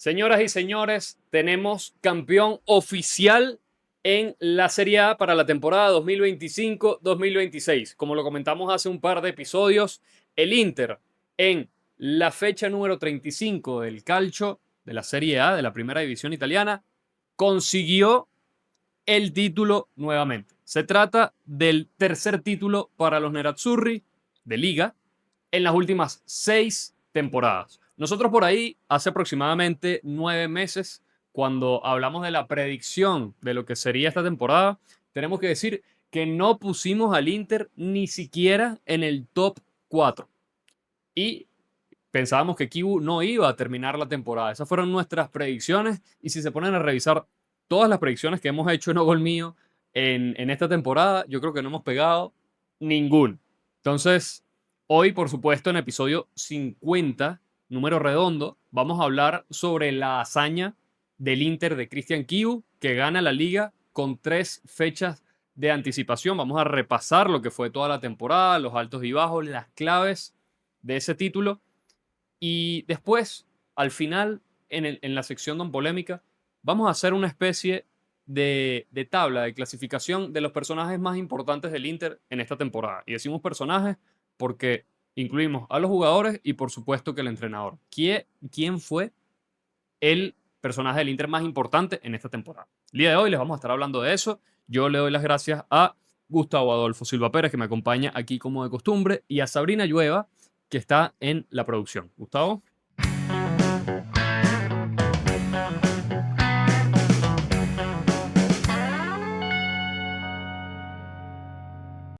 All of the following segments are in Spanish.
Señoras y señores, tenemos campeón oficial en la Serie A para la temporada 2025-2026. Como lo comentamos hace un par de episodios, el Inter en la fecha número 35 del calcio de la Serie A, de la primera división italiana, consiguió el título nuevamente. Se trata del tercer título para los Nerazzurri de Liga en las últimas 6 temporadas. Nosotros por ahí, hace aproximadamente 9 meses, cuando hablamos de la predicción de lo que sería esta temporada, tenemos que decir que no pusimos al Inter ni siquiera en el top 4. Y pensábamos que Kibu no iba a terminar la temporada. Esas fueron nuestras predicciones. Y si se ponen a revisar todas las predicciones que hemos hecho en Ogol Mío en esta temporada, yo creo que no hemos pegado ningún. Entonces, hoy, por supuesto, en episodio 50, número redondo, vamos a hablar sobre la hazaña del Inter de Christian Kibu, que gana la liga con 3 fechas de anticipación. Vamos a repasar lo que fue toda la temporada, los altos y bajos, las claves de ese título y después, al final, en la sección Don Polémica, vamos a hacer una especie de tabla de clasificación de los personajes más importantes del Inter en esta temporada. Y decimos personajes porque incluimos a los jugadores y por supuesto que el entrenador. ¿Quién fue el personaje del Inter más importante en esta temporada? El día de hoy les vamos a estar hablando de eso. Yo le doy las gracias a Gustavo Adolfo Silva Pérez, que me acompaña aquí como de costumbre, y a Sabrina Llueva, que está en la producción. Gustavo.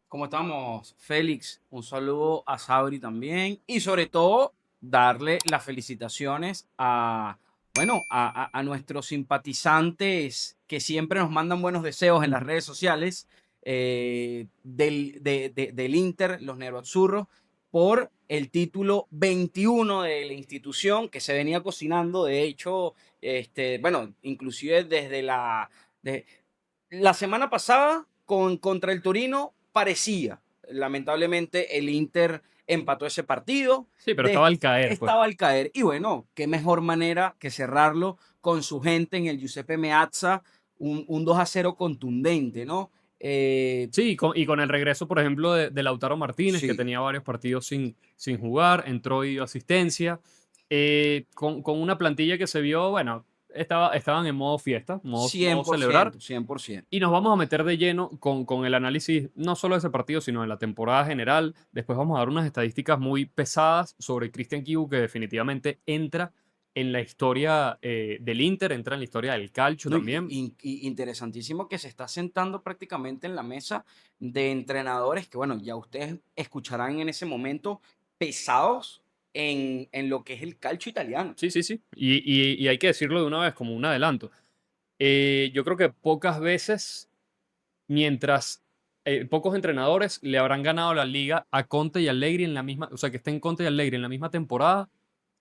¿Cómo estamos, Félix? Un saludo a Sabri también y sobre todo darle las felicitaciones a nuestros simpatizantes que siempre nos mandan buenos deseos en las redes sociales del Inter, los Nerazzurros, por el título 21 de la institución que se venía cocinando. De hecho, inclusive desde de- la semana pasada contra el Torino parecía. Lamentablemente el Inter empató ese partido, Sí, pero estaba al caer, pues. estaba al caer. Y bueno, qué mejor manera que cerrarlo con su gente en el Giuseppe Meazza, un 2-0 contundente, ¿no? Eh, Sí, y con el regreso, por ejemplo, de Lautaro Martínez, que sí, tenía varios partidos sin jugar, entró y dio asistencia, con una plantilla que se vio, bueno, estaban en modo fiesta, modo celebrar. 100%, 100%. Y nos vamos a meter de lleno con el análisis no solo de ese partido, sino de la temporada general. Después vamos a dar unas estadísticas muy pesadas sobre Christian Kibu, que definitivamente entra en la historia del Inter, entra en la historia del calcio No, también. y interesantísimo que se está sentando prácticamente en la mesa de entrenadores que, bueno, ya ustedes escucharán en ese momento pesados en lo que es el calcio italiano. Sí, sí, sí. Y hay que decirlo de una vez, como un adelanto. Yo creo que pocas veces, mientras pocos entrenadores le habrán ganado la liga a Conte y Allegri en la misma, o sea, que estén Conte y Allegri en la misma temporada.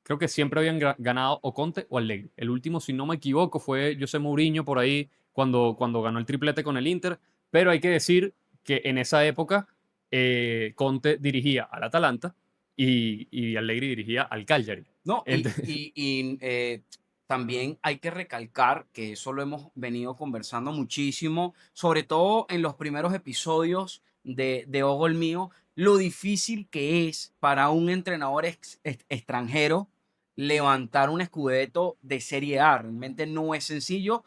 Creo que siempre habían ganado o Conte o Allegri. El último, si no me equivoco, fue José Mourinho por ahí cuando ganó el triplete con el Inter. Pero hay que decir que en esa época Conte dirigía al Atalanta y Allegri dirigía al Cagliari. No, Entonces, también hay que recalcar que eso lo hemos venido conversando muchísimo, sobre todo en los primeros episodios de Ojo el Mío, lo difícil que es para un entrenador extranjero levantar un Scudetto de Serie A. Realmente no es sencillo.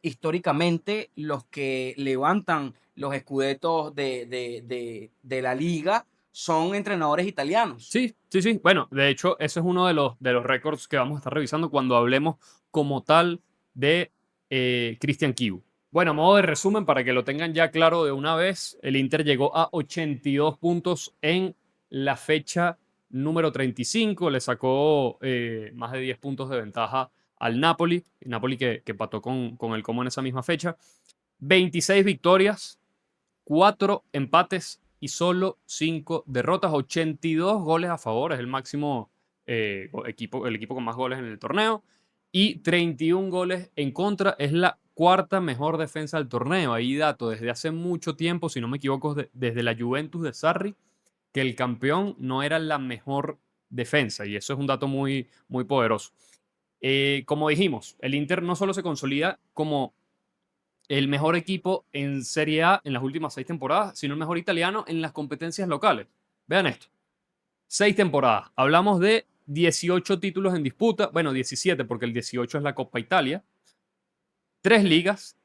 Históricamente, los que levantan los Scudettos de la liga son entrenadores italianos. sí, sí, sí. Bueno, de hecho, ese es uno de los récords que vamos a estar revisando cuando hablemos como tal de Christian Kibu. Bueno, a modo de resumen, para que lo tengan ya claro de una vez, el Inter llegó a 82 puntos en la fecha número 35, le sacó más de 10 puntos de ventaja al Napoli, el Napoli que empató con el Como en esa misma fecha. 26 victorias, 4 empates y solo 5 derrotas, 82 goles a favor, es el máximo el equipo con más goles en el torneo, y 31 goles en contra, es la cuarta mejor defensa del torneo. Ahí dato, desde hace mucho tiempo, si no me equivoco, desde la Juventus de Sarri, que el campeón no era la mejor defensa, y eso es un dato muy, muy poderoso. Como dijimos, el Inter no solo se consolida como el mejor equipo en Serie A en las últimas 6 temporadas, sino el mejor italiano en las competencias locales. Vean esto. 6 temporadas. Hablamos de 18 títulos en disputa. Bueno, 17 porque el 18 es la Coppa Italia. 3 ligas,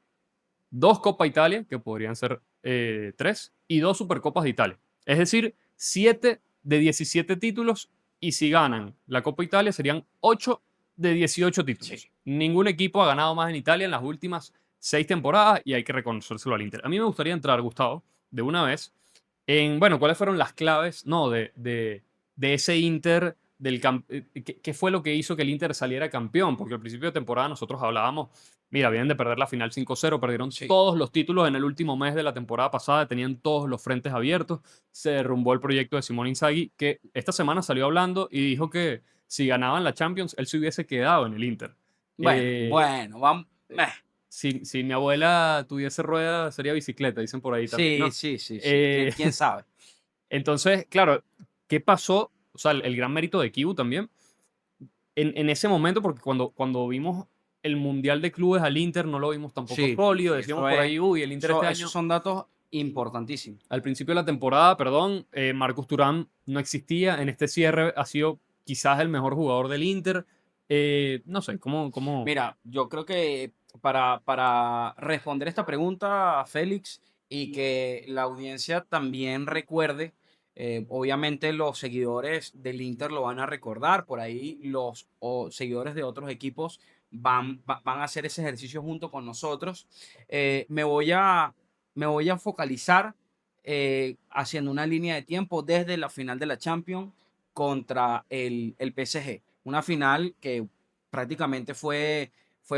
2 Coppa Italia, que podrían ser 3, y 2 Supercopas de Italia. Es decir, 7 de 17 títulos, y si ganan la Coppa Italia serían 8 de 18 títulos. Sí. Ningún equipo ha ganado más en Italia en las últimas 6 temporadas y hay que reconocérselo al Inter. A mí me gustaría entrar, Gustavo, de una vez en, bueno, cuáles fueron las claves, ¿no? De ese Inter, ¿qué fue lo que hizo que el Inter saliera campeón? Porque al principio de temporada nosotros hablábamos, mira, vienen de perder la final 5-0, perdieron Sí. todos los títulos en el último mes de la temporada pasada, tenían todos los frentes abiertos, se derrumbó el proyecto de Simone Inzaghi, que esta semana salió hablando y dijo que si ganaban la Champions, él se hubiese quedado en el Inter. Bueno, vamos. Si mi abuela tuviese rueda, sería bicicleta, dicen por ahí también, ¿no? Sí. Eh, ¿Quién sabe? entonces, claro, ¿qué pasó? O sea, el gran mérito de Kibu también, en ese momento, porque cuando vimos el Mundial de Clubes al Inter, no lo vimos tampoco Sí, sólido, sí, decíamos por ahí, uy, el Inter este esos año, son datos importantísimos. al principio de la temporada, perdón, Marcus Thuram no existía, en este cierre ha sido quizás el mejor jugador del Inter. No sé, ¿cómo? Mira, yo creo que para responder esta pregunta, Félix, y que la audiencia también recuerde, obviamente los seguidores del Inter lo van a recordar, por ahí los seguidores de otros equipos van a hacer ese ejercicio junto con nosotros. Me voy a focalizar haciendo una línea de tiempo desde la final de la Champions contra el PSG. Una final que prácticamente fue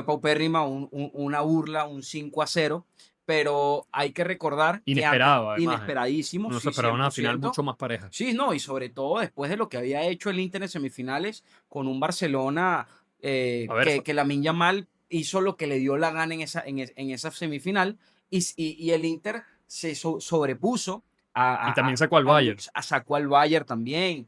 paupérrima, una burla, un 5-0, pero hay que recordar que antes, Inesperado, además. inesperadísimo, No se sí, esperaba una final 100%. mucho más pareja. Sí, no, y sobre todo después de lo que había hecho el Inter en semifinales con un Barcelona A ver, que Lamine Yamal hizo lo que le dio la gana en esa semifinal y el Inter se sobrepuso y a, también a- sacó al a un- Bayern. sacó al Bayern también.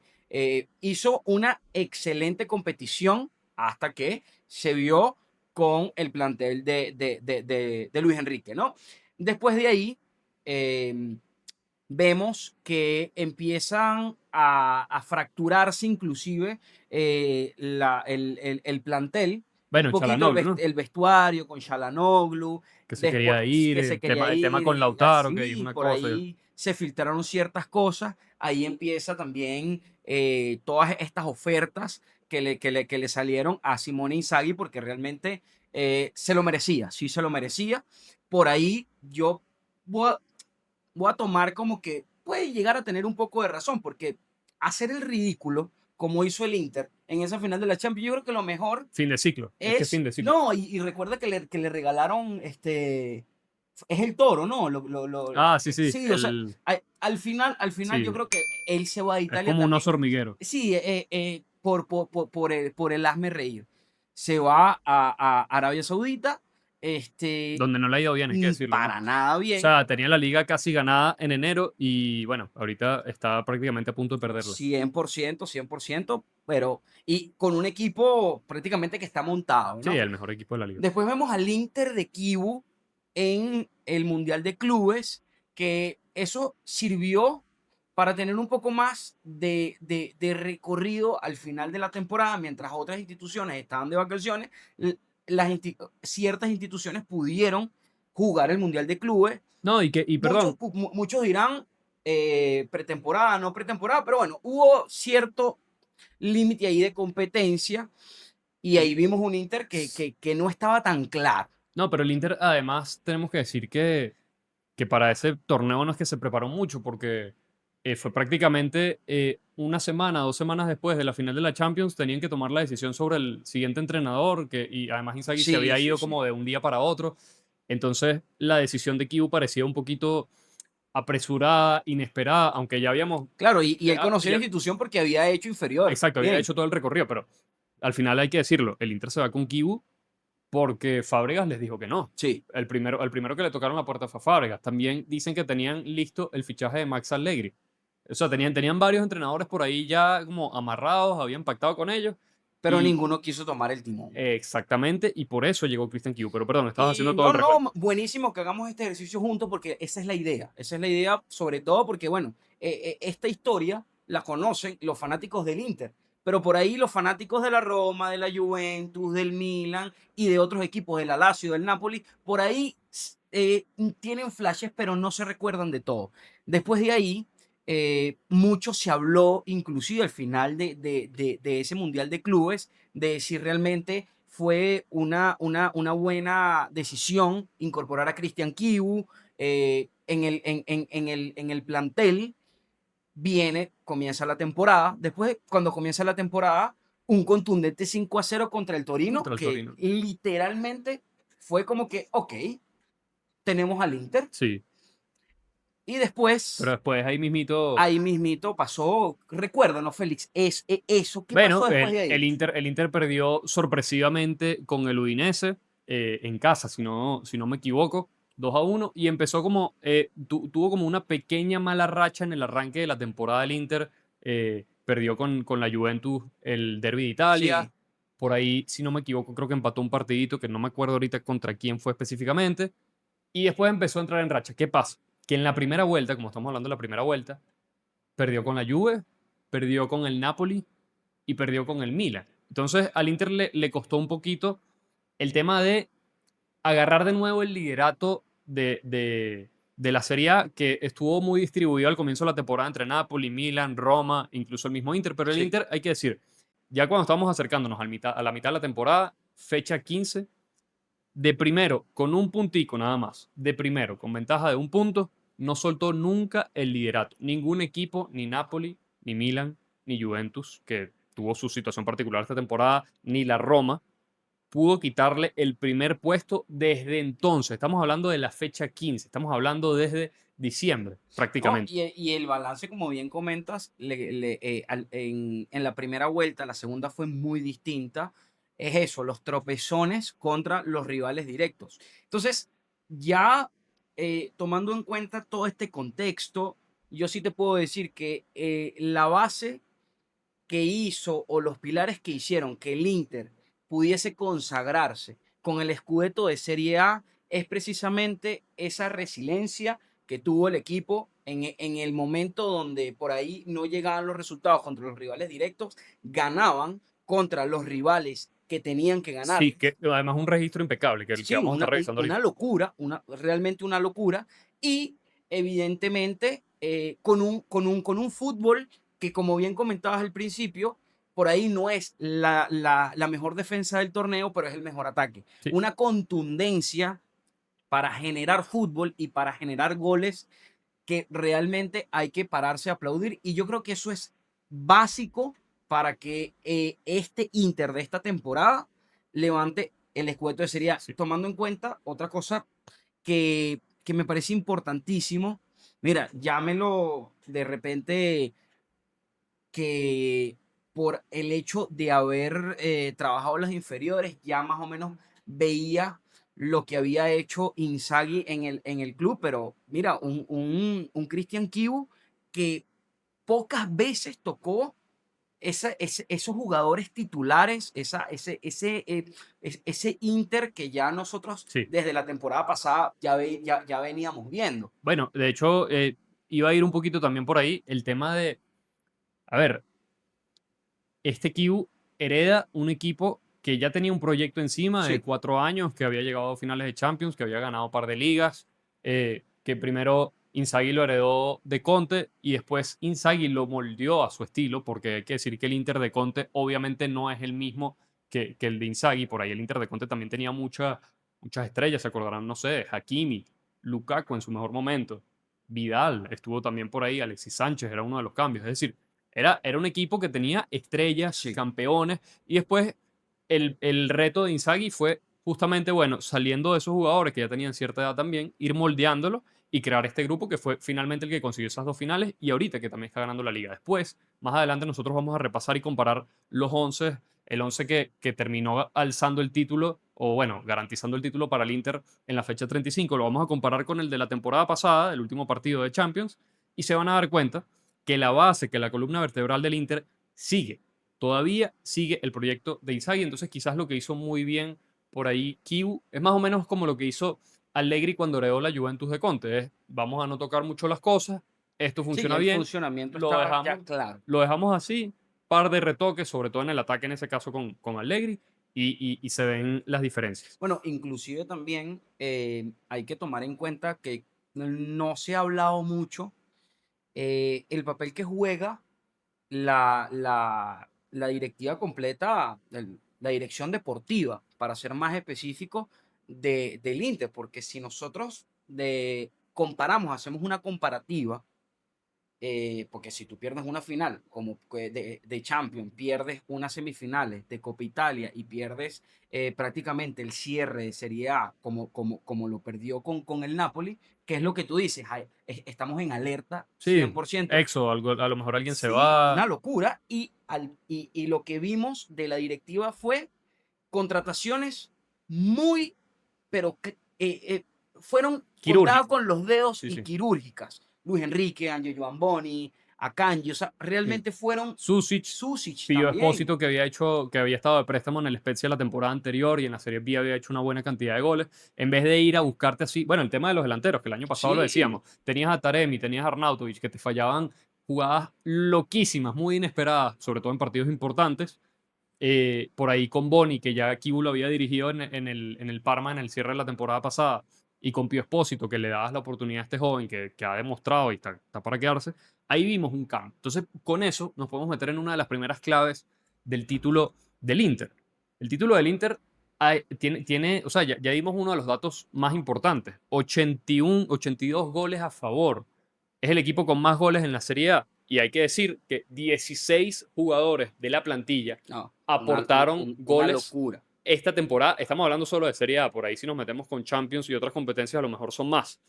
Hizo una excelente competición hasta que se vio con el plantel de Luis Enrique, ¿no? Después de ahí, eh, vemos que empiezan a fracturarse inclusive el plantel, un Bueno, poquito Çalhanoğlu, ¿no? el vestuario con Shalanoglu, Que se después quería ir, que se quería el tema ir, con y Lautaro, que dijo así, una por cosa. ahí se filtraron ciertas cosas, ahí empieza también todas estas ofertas que le salieron a Simone Inzaghi porque realmente se lo merecía, sí se lo merecía. Por ahí yo voy a, voy a tomar como que puede llegar a tener un poco de razón, porque hacer el ridículo, como hizo el Inter en esa final de la Champions, yo creo que lo mejor Fin de ciclo. Es que es fin de ciclo. no, y recuerda que le regalaron, es el toro, ¿no? Ah, sí, sí. Sí, o sea, al final yo Sí. creo que él se va a Es Italia como un también. oso hormiguero. Sí, por el hazme reír. Se va a Arabia Saudita, Donde no le ha ido bien, hay que decirlo, ¿no? para nada O bien. sea, tenía la liga casi ganada en enero y bueno, ahorita está prácticamente a punto de perderla. 100%, y con un equipo prácticamente que está montado, Sí, ¿no? el mejor equipo de la liga. Después vemos al Inter de Kibu en el Mundial de Clubes, que eso sirvió para tener un poco más de recorrido al final de la temporada, mientras otras instituciones estaban de vacaciones, ciertas instituciones pudieron jugar el Mundial de Clubes. No, y perdón, Muchos dirán pretemporada, no pretemporada, pero bueno, hubo cierto límite ahí de competencia y ahí vimos un Inter que no estaba tan claro. no, pero el Inter además tenemos que decir que para ese torneo no es que se preparó mucho porque fue prácticamente una semana, 2 semanas después de la final de la Champions, tenían que tomar la decisión sobre el siguiente entrenador, y además Inzaghi se Sí, había sí, ido sí. como de un día para otro. Entonces la decisión de Kibu parecía un poquito apresurada, inesperada, aunque ya habíamos... Claro, y él conoció la ya- institución porque había hecho inferiores exacto, había también. hecho todo el recorrido, pero al final hay que decirlo, el Inter se va con Kibu porque Fábregas les dijo que no. Sí, El primero que le tocaron la puerta fue a Fábregas. También dicen que tenían listo el fichaje de Max Allegri. O sea, tenían varios entrenadores por ahí ya como amarrados, habían pactado con ellos. pero ninguno quiso tomar el timón. Exactamente, y por eso llegó Christian Kiu. Pero perdón, estabas Y haciendo todo no, el recuento. no, buenísimo que hagamos este ejercicio juntos porque esa es la idea. Esa es la idea, sobre todo porque, bueno, esta historia la conocen los fanáticos del Inter, pero por ahí los fanáticos de la Roma, de la Juventus, del Milan y de otros equipos, del Lazio, del Napoli, por ahí tienen flashes, pero no se recuerdan de todo. Después de ahí, mucho se habló, inclusive al final de ese Mundial de Clubes, de si realmente fue una buena decisión incorporar a Christian Kiwu en el plantel. Comienza la temporada. Después, cuando comienza la temporada, un contundente 5-0 contra el Torino, Contra el que Torino. literalmente fue como que, ok, tenemos al Inter. Sí, Y pero después, después ahí mismito. ahí mismito pasó, recuérdanos, Félix, eso, ¿qué pasó Bueno, después de ahí? El Inter perdió sorpresivamente con el Udinese en casa, si no me equivoco, 2-1, y empezó como, tuvo como una pequeña mala racha en el arranque de la temporada del Inter, perdió con la Juventus el Derby de Italia, Sí, por ahí, si no me equivoco, creo que empató un partidito que no me acuerdo ahorita contra quién fue específicamente, y después empezó a entrar en racha. ¿Qué pasa? Que en la primera vuelta, como estamos hablando de la primera vuelta, perdió con la Juve, perdió con el Napoli y perdió con el Milan. Entonces al Inter le costó un poquito el tema de agarrar de nuevo el liderato de la Serie A, que estuvo muy distribuido al comienzo de la temporada entre Napoli, Milan, Roma, incluso el mismo Inter. Pero el sí. Inter, hay que decir, ya cuando estamos acercándonos a la mitad de la temporada, fecha 15, de primero, con un puntico nada más, de primero, con ventaja de un punto, no soltó nunca el liderato. Ningún equipo, ni Napoli, ni Milan, ni Juventus, que tuvo su situación particular esta temporada, ni la Roma, pudo quitarle el primer puesto desde entonces. Estamos hablando de la fecha 15, estamos hablando desde diciembre, ¿No? prácticamente. Y el balance, como bien comentas, en la primera vuelta, la segunda fue muy distinta. Es eso, los tropezones contra los rivales directos. Entonces, ya tomando en cuenta todo este contexto, yo sí te puedo decir que la base que hizo o los pilares que hicieron que el Inter pudiese consagrarse con el Scudetto de Serie A es precisamente esa resiliencia que tuvo el equipo en el momento donde por ahí no llegaban los resultados contra los rivales directos, ganaban contra los rivales que tenían que ganar. Sí, que además un registro impecable, que el que Sí, vamos a estar revisando una ahorita. locura, realmente una locura. Y evidentemente con un fútbol que, como bien comentabas al principio, por ahí no es la mejor defensa del torneo, pero es el mejor ataque. Sí, Una contundencia para generar fútbol y para generar goles que realmente hay que pararse a aplaudir. Y yo creo que eso es básico para que este Inter de esta temporada levante el escudeto de Serie A. sí. Tomando en cuenta otra cosa que me parece importantísimo. Mira, llámelo de repente que por el hecho de haber trabajado en las inferiores, ya más o menos veía lo que había hecho Inzaghi en el club, pero mira, un Christian Kiwu que pocas veces tocó esos jugadores titulares, ese Inter que ya nosotros Sí. desde la temporada pasada ya veníamos viendo. Bueno, de hecho, iba a ir un poquito también por ahí el tema de, a ver, este Q hereda un equipo que ya tenía un proyecto encima de Sí, 4 años, que había llegado a finales de Champions, que había ganado un par de ligas, que primero Inzaghi lo heredó de Conte y después Inzaghi lo moldeó a su estilo, porque hay que decir que el Inter de Conte obviamente no es el mismo que el de Inzaghi. Por ahí el Inter de Conte también tenía muchas estrellas, se acordarán, no sé, Hakimi, Lukaku en su mejor momento, Vidal estuvo también por ahí, Alexis Sánchez era uno de los cambios. Es decir, era un equipo que tenía estrellas, sí. campeones, y después el reto de Inzaghi fue justamente, bueno, saliendo de esos jugadores que ya tenían cierta edad también, ir moldeándolo y crear este grupo que fue finalmente el que consiguió esas dos finales y ahorita que también está ganando la liga. Después, más adelante, nosotros vamos a repasar y comparar los 11, el 11 que terminó alzando el título, o bueno, garantizando el título para el Inter en la fecha 35. Lo vamos a comparar con el de la temporada pasada, el último partido de Champions, y se van a dar cuenta que la base, que la columna vertebral del Inter sigue. todavía sigue el proyecto de Inzaghi, entonces quizás lo que hizo muy bien por ahí Kiu es más o menos como lo que hizo Allegri cuando heredó la Juventus de Conte, es vamos a no tocar mucho las cosas, esto Sí, ya funciona el bien, funcionamiento lo estaba ya dejamos, claro. lo dejamos así, par de retoques, sobre todo en el ataque en ese caso con Allegri, y se ven las diferencias. Bueno, inclusive también hay que tomar en cuenta que no se ha hablado mucho el papel que juega la directiva completa, la dirección deportiva, para ser más específico, del Inter, porque si nosotros comparamos, hacemos una comparativa, porque si tú pierdes una final como que de Champions, pierdes unas semifinales de Copa Italia y pierdes prácticamente el cierre de Serie A como lo perdió con el Napoli, que es lo que tú dices, estamos en alerta Sí, 100%. Exo, a lo mejor alguien se Sí, va. una locura. Y lo que vimos de la directiva fue contrataciones muy, pero que fueron contadas Quirúrgico. con los dedos Sí, y sí. quirúrgicas. Luis Enrique, Angelo Giovanboni, Akanji, o sea, Sí. realmente fueron Susic, Susic Pío también. Espósito, que había estado de préstamo en el Spezia la temporada anterior y en la Serie B había hecho una buena cantidad de goles. En vez de ir a buscarte así, bueno, el tema de los delanteros, que el año pasado lo Sí, decíamos, tenías a Taremi, tenías a Arnautovic, que te fallaban jugadas loquísimas, muy inesperadas, sobre todo en partidos importantes. Por ahí con Boni, que ya Kibu lo había dirigido en el Parma en el cierre de la temporada pasada, y con Pío Espósito, que le dabas la oportunidad a este joven que ha demostrado y está para quedarse, ahí vimos un cambio. Entonces, con eso nos podemos meter en una de las primeras claves del título del Inter. El título del Inter tiene, o sea, ya dimos uno de los datos más importantes, 81, 82 goles a favor. Es el equipo con más goles en la Serie A. Y hay que decir que 16 jugadores de la plantilla no, aportaron una goles locura. esta temporada. Estamos hablando solo de Serie A, por ahí si nos metemos con Champions y otras competencias a lo mejor son más.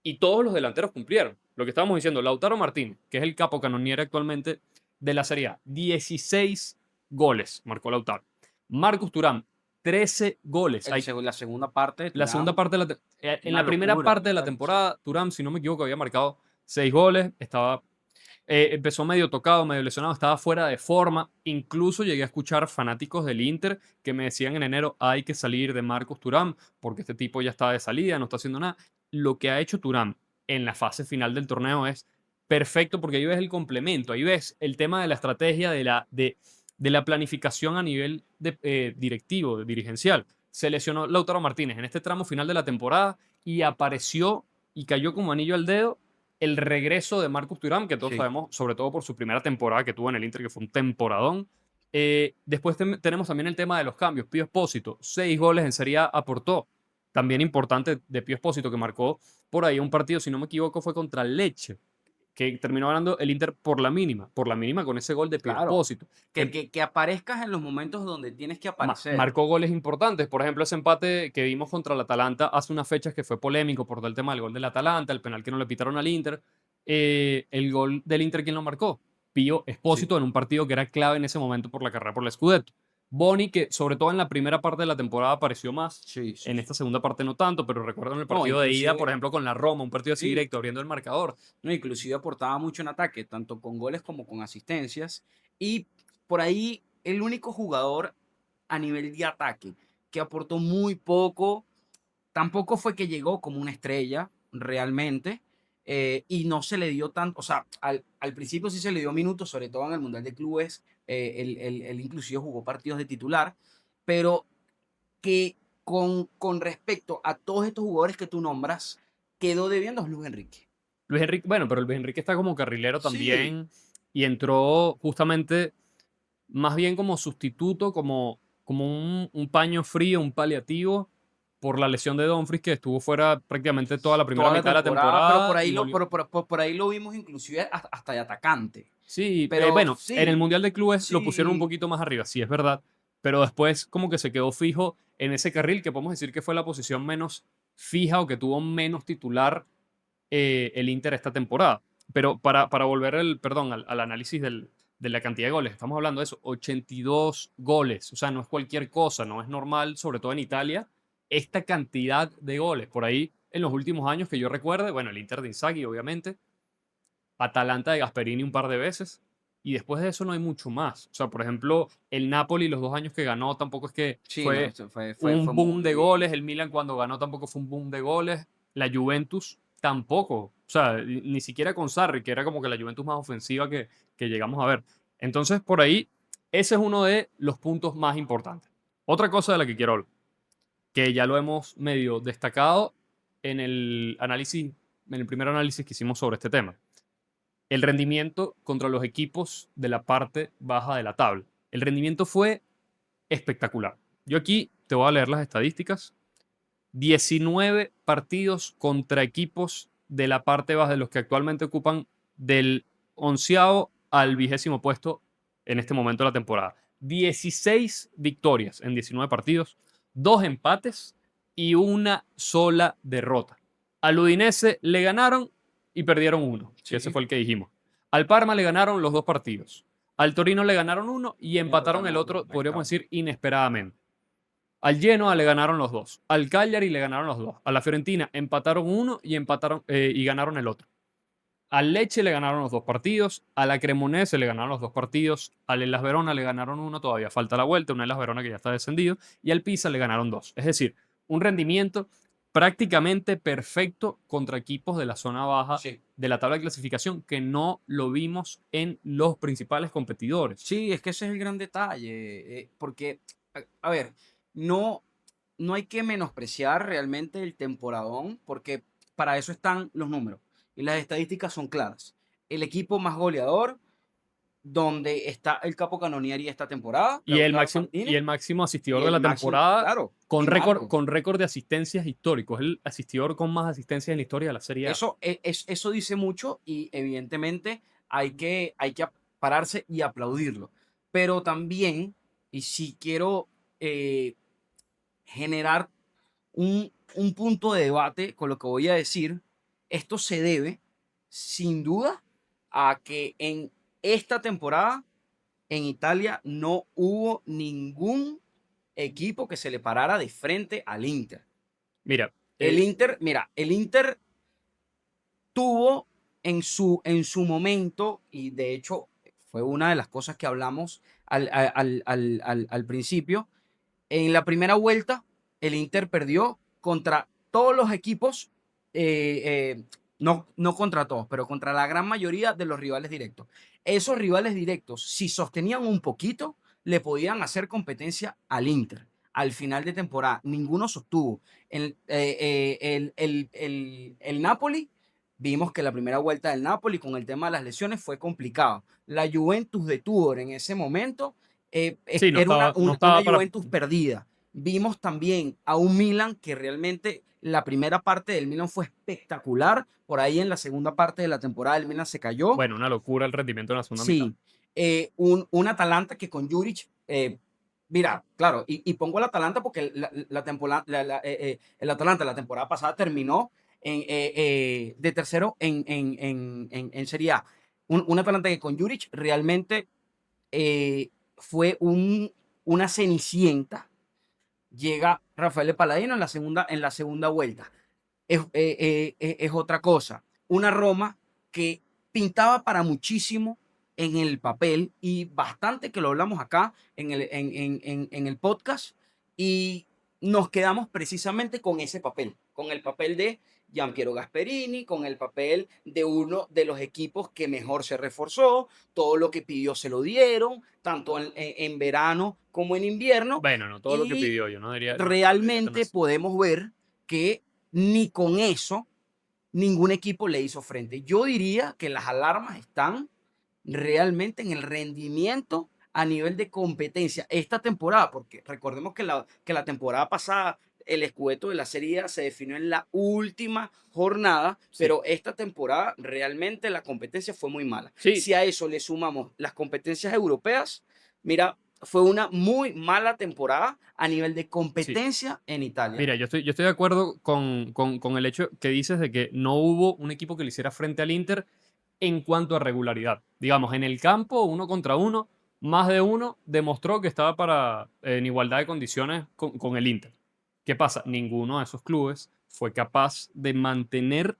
Y todos los delanteros cumplieron. Lo que estábamos diciendo, Lautaro Martínez, que es el capo canoniere actualmente de la Serie A, 16 goles marcó Lautaro. Marcus Thuram, 13 goles. La segunda parte de La segunda Thuram, parte en una la primera locura. parte de la temporada, Thuram, si no me equivoco, había marcado 6 goles, empezó medio tocado, medio lesionado, estaba fuera de forma. Incluso llegué a escuchar fanáticos del Inter que me decían en enero, hay que salir de Marcus Thuram porque este tipo ya está de salida, no está haciendo nada. Lo que ha hecho Thuram en la fase final del torneo es perfecto porque ahí ves el complemento, ahí ves el tema de la estrategia, de la planificación a nivel directivo, dirigencial. Se lesionó Lautaro Martínez en este tramo final de la temporada y apareció y cayó como anillo al dedo el regreso de Marcus Thuram, que todos Sí. sabemos, sobre todo por su primera temporada que tuvo en el Inter, que fue un temporadón. Después tenemos también el tema de los cambios. Pío Espósito, 6 goles en Serie A aportó. También importante de Pío Espósito, que marcó por ahí un partido, si no me equivoco, fue contra Leche, que terminó ganando el Inter por la mínima con ese gol de Pío Claro, Espósito. que aparezcas en los momentos donde tienes que aparecer. Marcó goles importantes. Por ejemplo, ese empate que vimos contra el Atalanta hace unas fechas que fue polémico por todo el tema del gol del Atalanta, el penal que no le pitaron al Inter. El gol del Inter, ¿quién lo marcó? Pío Sí, Espósito en un partido que era clave en ese momento por la carrera por el Scudetto. Boni, que sobre todo en la primera parte de la temporada apareció más, sí, sí, en sí. esta segunda parte no tanto, pero recuerdo en el No, partido de ida, por inclusive, ejemplo, con la Roma, un partido así sí, directo, abriendo el marcador. no, inclusive aportaba mucho en ataque, tanto con goles como con asistencias. Y por ahí el único jugador a nivel de ataque que aportó muy poco, tampoco fue que llegó como una estrella realmente, y no se le dio tanto, o sea, al principio sí se le dio minutos, sobre todo en el Mundial de Clubes, él inclusive jugó partidos de titular, pero que con respecto a todos estos jugadores que tú nombras, quedó debiendo a Luis Enrique. Luis Enrique, bueno, pero Luis Enrique está como carrilero Sí, también y entró justamente más bien como sustituto, como un paño frío, un paliativo por la lesión de Dumfries que estuvo fuera prácticamente toda la primera toda la mitad de la temporada, pero temporada y volvió. por ahí lo vimos inclusive hasta de atacante. Sí, Pero bueno, en el sí, Mundial de Clubes lo pusieron un sí, poquito más arriba, sí es verdad, pero después como que se quedó fijo en ese carril que podemos decir que fue la posición menos fija o que tuvo menos titular el Inter esta temporada. Pero para volver perdón, al análisis de la cantidad de goles, estamos hablando de eso, 82 goles, o sea, no es cualquier cosa, no es normal, sobre todo en Italia, esta cantidad de goles. Por ahí, en los últimos años que yo recuerde, bueno, el Inter de Inzaghi, obviamente, Atalanta de Gasperini un par de veces, y después de eso no hay mucho más. O sea, por ejemplo, el Napoli los 2 años que ganó tampoco es que Sí, no, fue esto fue un boom de muy... goles. El Milan cuando ganó tampoco fue un boom de goles. La Juventus tampoco. O sea, ni siquiera con Sarri, que era como que la Juventus más ofensiva que llegamos a ver. Entonces, por ahí, ese es uno de los puntos más importantes. Otra cosa de la que quiero hablar, que ya lo hemos medio destacado en el análisis, en el primer análisis que hicimos sobre este tema. El rendimiento contra los equipos de la parte baja de la tabla. El rendimiento fue espectacular. Yo aquí te voy a leer las estadísticas. 19 partidos contra equipos de la parte baja de los que actualmente ocupan del 11º al 20º puesto en este momento de la temporada. 16 victorias en 19 partidos, 2 empates y una sola derrota. Al Udinese le ganaron y perdieron uno, que ese Sí, fue el que dijimos. Al Parma le ganaron los 2 partidos. Al Torino le ganaron uno y y empataron empataron el uno. otro, Ahí podríamos estaba. decir, inesperadamente. Al Genoa le ganaron los 2. Al Cagliari le ganaron los 2. A la Fiorentina empataron uno y ganaron el otro. Al Lecce le ganaron los 2 partidos. A la Cremonese le ganaron los 2 partidos. Al Hellas Verona le ganaron uno, todavía falta la vuelta. Un Hellas Verona que ya está descendido. Y al Pisa le ganaron 2. Es decir, un rendimiento prácticamente perfecto contra equipos de la zona baja Sí. de la tabla de clasificación que no lo vimos en los principales competidores. Sí, es que ese es el gran detalle, porque, a ver, no, no hay que menospreciar realmente el temporadón, porque para eso están los números y las estadísticas son claras. El equipo más goleador, donde está el capo Canonieri esta temporada, Lautaro Y Martínez, el máximo y asistidor de el la máximo, temporada claro, Di Marco. con récord de asistencias histórico. Es el asistidor con más asistencias en la historia de la Serie A. Eso dice mucho y evidentemente hay que pararse y aplaudirlo. Pero también, y si quiero eh, generar un punto de debate con lo que voy a decir, esto se debe, sin duda, a que en esta temporada en Italia no hubo ningún equipo que se le parara de frente al Inter. Mira, El Inter, mira, el Inter tuvo en su momento, y de hecho fue una de las cosas que hablamos al principio, en la primera vuelta el Inter perdió contra todos los equipos, no contra todos, pero contra la gran mayoría de los rivales directos. Esos rivales directos, si sostenían un poquito, le podían hacer competencia al Inter. Al final de temporada, ninguno sostuvo. El Napoli, vimos que la primera vuelta del Napoli con el tema de las lesiones fue complicado. La Juventus de Tudor en ese momento sí, era no una estaba para. Juventus perdida. Vimos también a un Milan que realmente la primera parte del Milan fue espectacular. Por ahí en la segunda parte de la temporada el Milan se cayó. Bueno, una locura el rendimiento en la segunda mitad. Sí, un Atalanta que con Juric, mira, claro, y pongo el Atalanta porque la temporada, el Atalanta la temporada pasada terminó de tercero en Serie A. Un Atalanta que con Juric realmente fue una cenicienta. Llega Rafael de Paladino en la segunda vuelta. Es otra cosa. Una Roma que pintaba para muchísimo en el papel y bastante que lo hablamos acá en el podcast y nos quedamos precisamente con ese papel, con el papel de Giampiero Gasperini, con el papel de uno de los equipos que mejor se reforzó, todo lo que pidió se lo dieron, tanto en verano como en invierno, Bueno, no todo lo que y pidió, yo no diría, no diría tan realmente así. podemos ver que ni con eso ningún equipo le hizo frente. Yo diría que las alarmas están realmente en el rendimiento a nivel de competencia esta temporada, porque recordemos que la temporada pasada el escudeto de la Serie A se definió en la última jornada, Sí, pero esta temporada realmente la competencia fue muy mala. sí, Si a eso le sumamos las competencias europeas, mira, fue una muy mala temporada a nivel de sí. competencia en Italia. Mira, yo estoy de acuerdo con el hecho que dices de que no hubo un equipo que le hiciera frente al Inter en cuanto a regularidad. Digamos, en el campo, uno contra uno, más de uno demostró que estaba en igualdad de condiciones con el Inter. ¿Qué pasa? Ninguno de esos clubes fue capaz de mantener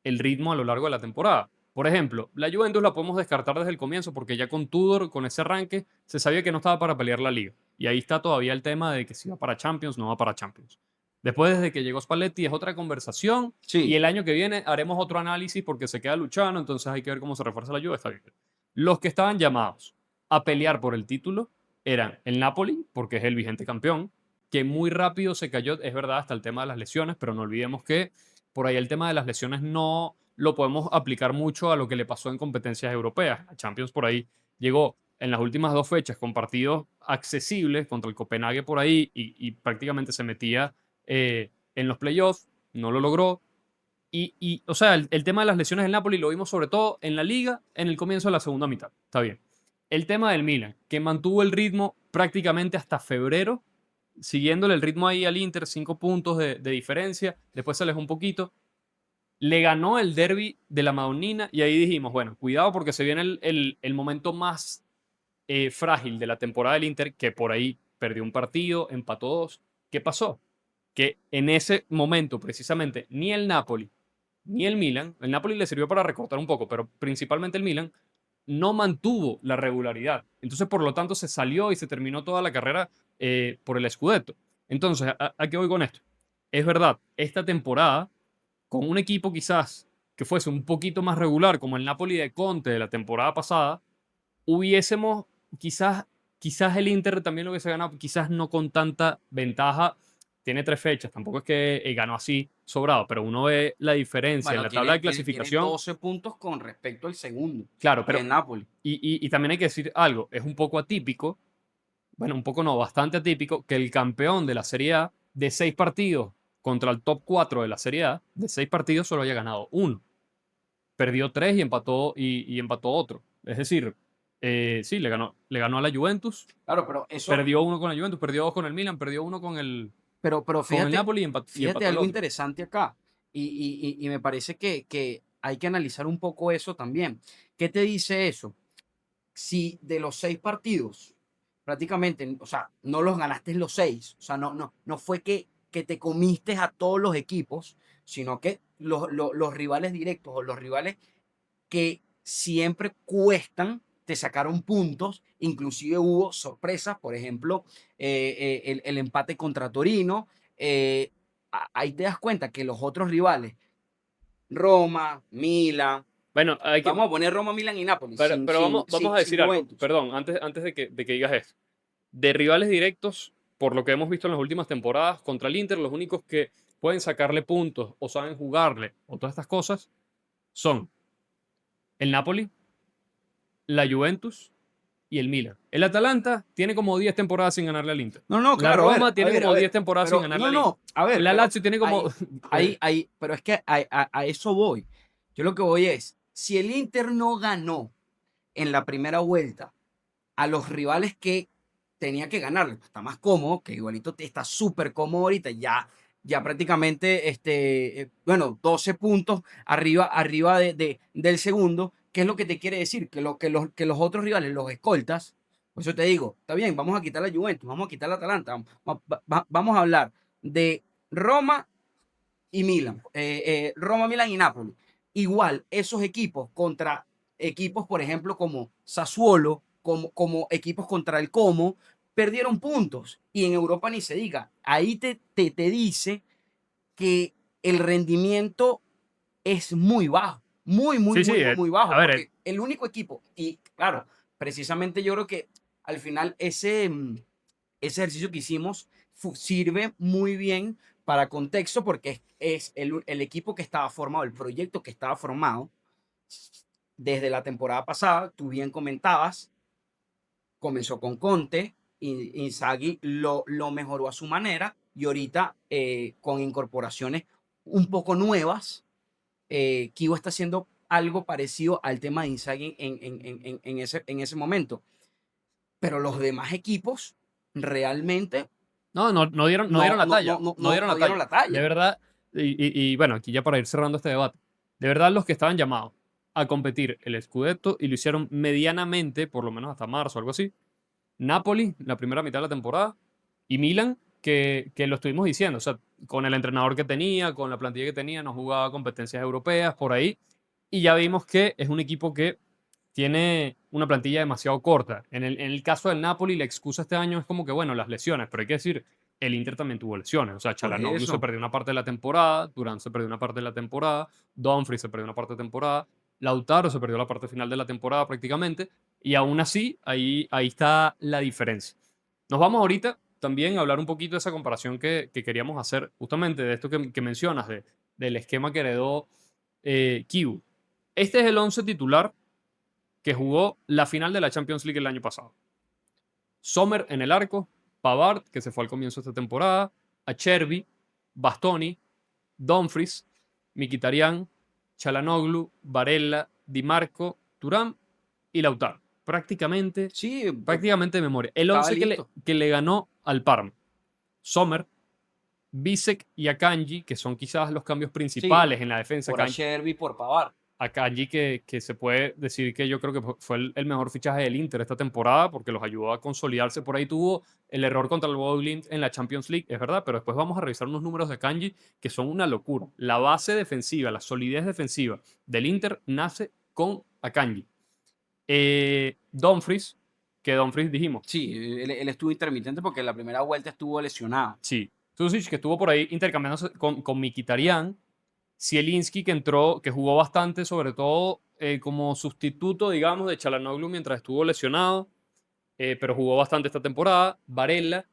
el ritmo a lo largo de la temporada. Por ejemplo, la Juventus la podemos descartar desde el comienzo porque ya con Tudor, con ese arranque, se sabía que no estaba para pelear la liga. Y ahí está todavía el tema de que si va para Champions, no va para Champions. Después, desde que llegó Spalletti, es otra conversación. Y Sí, el año que viene haremos otro análisis porque se queda Luchano, entonces hay que ver cómo se refuerza la Juve. Está bien. Los que estaban llamados a pelear por el título eran el Napoli, porque es el vigente campeón, que muy rápido se cayó, es verdad, hasta el tema de las lesiones, pero no olvidemos que por ahí el tema de las lesiones no lo podemos aplicar mucho a lo que le pasó en competencias europeas. La Champions por ahí llegó en las últimas 2 fechas con partidos accesibles contra el Copenhague por ahí y prácticamente se metía en los playoffs, no lo logró. O sea, el tema de las lesiones del Napoli lo vimos sobre todo en la liga en el comienzo de la segunda mitad. Está bien. El tema del Milan, que mantuvo el ritmo prácticamente hasta febrero, siguiéndole el ritmo ahí al Inter, 5 puntos de diferencia, después se alejó un poquito, le ganó el derby de la Madonnina y ahí dijimos, bueno, cuidado porque se viene el momento más frágil de la temporada del Inter, que por ahí perdió un partido, empató 2. ¿Qué pasó? Que en ese momento precisamente ni el Napoli ni el Napoli le sirvió para recortar un poco, pero principalmente el Milan no mantuvo la regularidad. Entonces, por lo tanto, se salió y se terminó toda la carrera por el Scudetto. Entonces, ¿a qué voy con esto? Es verdad, esta temporada con un equipo quizás que fuese un poquito más regular, como el Napoli de Conte de la temporada pasada, hubiésemos quizás el Inter también lo hubiese ganado, quizás no con tanta ventaja. Tiene 3 fechas, tampoco es que ganó así sobrado, pero uno ve la diferencia en bueno, la tabla de tiene clasificación. 12 puntos con respecto al segundo, Claro, que es pero el Napoli. y también hay que decir algo, es un poco atípico, bueno, un poco no, bastante atípico, que el campeón de la Serie A de 6 partidos contra el top 4 de la Serie A, de 6 partidos solo haya ganado uno. Perdió 3 y empató otro. Es decir, sí, le ganó a la Juventus, Claro, pero eso, perdió uno con la Juventus, perdió 2 con el Milan, perdió uno pero con el fíjate, Napoli y fíjate empató el algo otro. interesante acá. Y me parece que hay que analizar un poco eso también. ¿Qué te dice eso? Si de los 6 partidos, prácticamente, o sea, no los ganaste los 6, o sea, no fue que te comiste a todos los equipos, sino que los rivales directos o los rivales que siempre cuestan, te sacaron puntos, inclusive hubo sorpresas, por ejemplo, el empate contra Torino, ahí te das cuenta que los otros rivales, Roma, Milan, Bueno, vamos a poner Roma, Milan y Nápoles, pero vamos a sin decir algo, Juventus. perdón, antes de que digas esto. De rivales directos, por lo que hemos visto en las últimas temporadas, contra el Inter, los únicos que pueden sacarle puntos o saben jugarle o todas estas cosas son el Napoli, la Juventus y el Milan. El Atalanta tiene como 10 temporadas sin ganarle al Inter. No, no, La claro, Roma tiene como a 10 ver, temporadas sin pero ganarle no, al Inter. no, a ver, La pero Lazio tiene como... pero es que a eso voy. Yo lo que voy es, si el Inter no ganó en la primera vuelta a los rivales que tenía que ganarle, pues está más cómodo, que igualito está súper cómodo ahorita, ya prácticamente, bueno, 12 puntos arriba del segundo. ¿Qué es lo que te quiere decir? Que los otros rivales, los escoltas, por eso te digo, está bien, vamos a quitar la Juventus, vamos a quitar la Atalanta, vamos a hablar de Roma y Milan, Roma, Milan y Napoli. Igual, esos equipos contra equipos, por ejemplo, como Sassuolo, como equipos contra el Como, perdieron puntos. Y en Europa ni se diga. Ahí te dice que el rendimiento es muy bajo. Muy, muy, Sí, sí, muy, muy, muy bajo. a ver, Porque el único equipo, y claro, precisamente yo creo que al final ese ejercicio que hicimos sirve muy bien para contexto porque es el equipo que estaba formado, el proyecto que estaba formado desde la temporada pasada. Tú bien comentabas, comenzó con Conte, y Inzaghi lo mejoró a su manera y ahorita con incorporaciones un poco nuevas, Kivo está haciendo algo parecido al tema de Inzaghi en ese momento. Pero los demás equipos realmente no dieron la talla, no dieron no la dieron talla. la De talla. verdad, y bueno, aquí ya para ir cerrando este debate, de verdad los que estaban llamados a competir el Scudetto y lo hicieron medianamente, por lo menos hasta marzo o algo así, Napoli, la primera mitad de la temporada, y Milan, que lo estuvimos diciendo, o sea, con el entrenador que tenía, con la plantilla que tenía, no jugaba competencias europeas, por ahí, Y ya vimos que es un equipo que tiene una plantilla demasiado corta. En el caso del Napoli, la excusa este año es como que, bueno, las lesiones, pero hay que decir, el Inter también tuvo lesiones. O sea, Por Çalhanoğlu se eso. perdió una parte de la temporada, Durán se perdió una parte de la temporada, Dumfries se perdió una parte de temporada, Lautaro se perdió la parte final de la temporada prácticamente, y aún así, ahí está la diferencia. Nos vamos ahorita también a hablar un poquito de esa comparación que queríamos hacer, justamente de esto que mencionas, del esquema que heredó Kiu. Este es el 11 titular que jugó la final de la Champions League el año pasado. Sommer en el arco, Pavard, que se fue al comienzo de esta temporada, Acerbi, Bastoni, Dumfries, Mkhitaryan, Çalhanoğlu, Barella, Di Marco, Thuram y Lautaro. Prácticamente, Sí, prácticamente de memoria. El estaba 11 listo. que le ganó al Parma. Sommer, Bisek y Akanji, que son quizás los cambios Sí, principales en la defensa. por Acerbi, por Pavard. Akanji que se puede decir que yo creo que fue el mejor fichaje del Inter esta temporada porque los ayudó a consolidarse. Por ahí tuvo el error contra el Bodo en la Champions League, es verdad, pero después vamos a revisar unos números de Akanji que son una locura. La base defensiva, la solidez defensiva del Inter nace con Akanji. Dumfries, que Dumfries dijimos, Sí, él estuvo intermitente porque en la primera vuelta estuvo lesionado. sí. Tusic, que estuvo por ahí intercambiándose con Mkhitaryan. Zielinski, que entró, que jugó bastante, sobre todo como sustituto, digamos, de Çalhanoğlu mientras estuvo lesionado, pero jugó bastante esta temporada. Barella,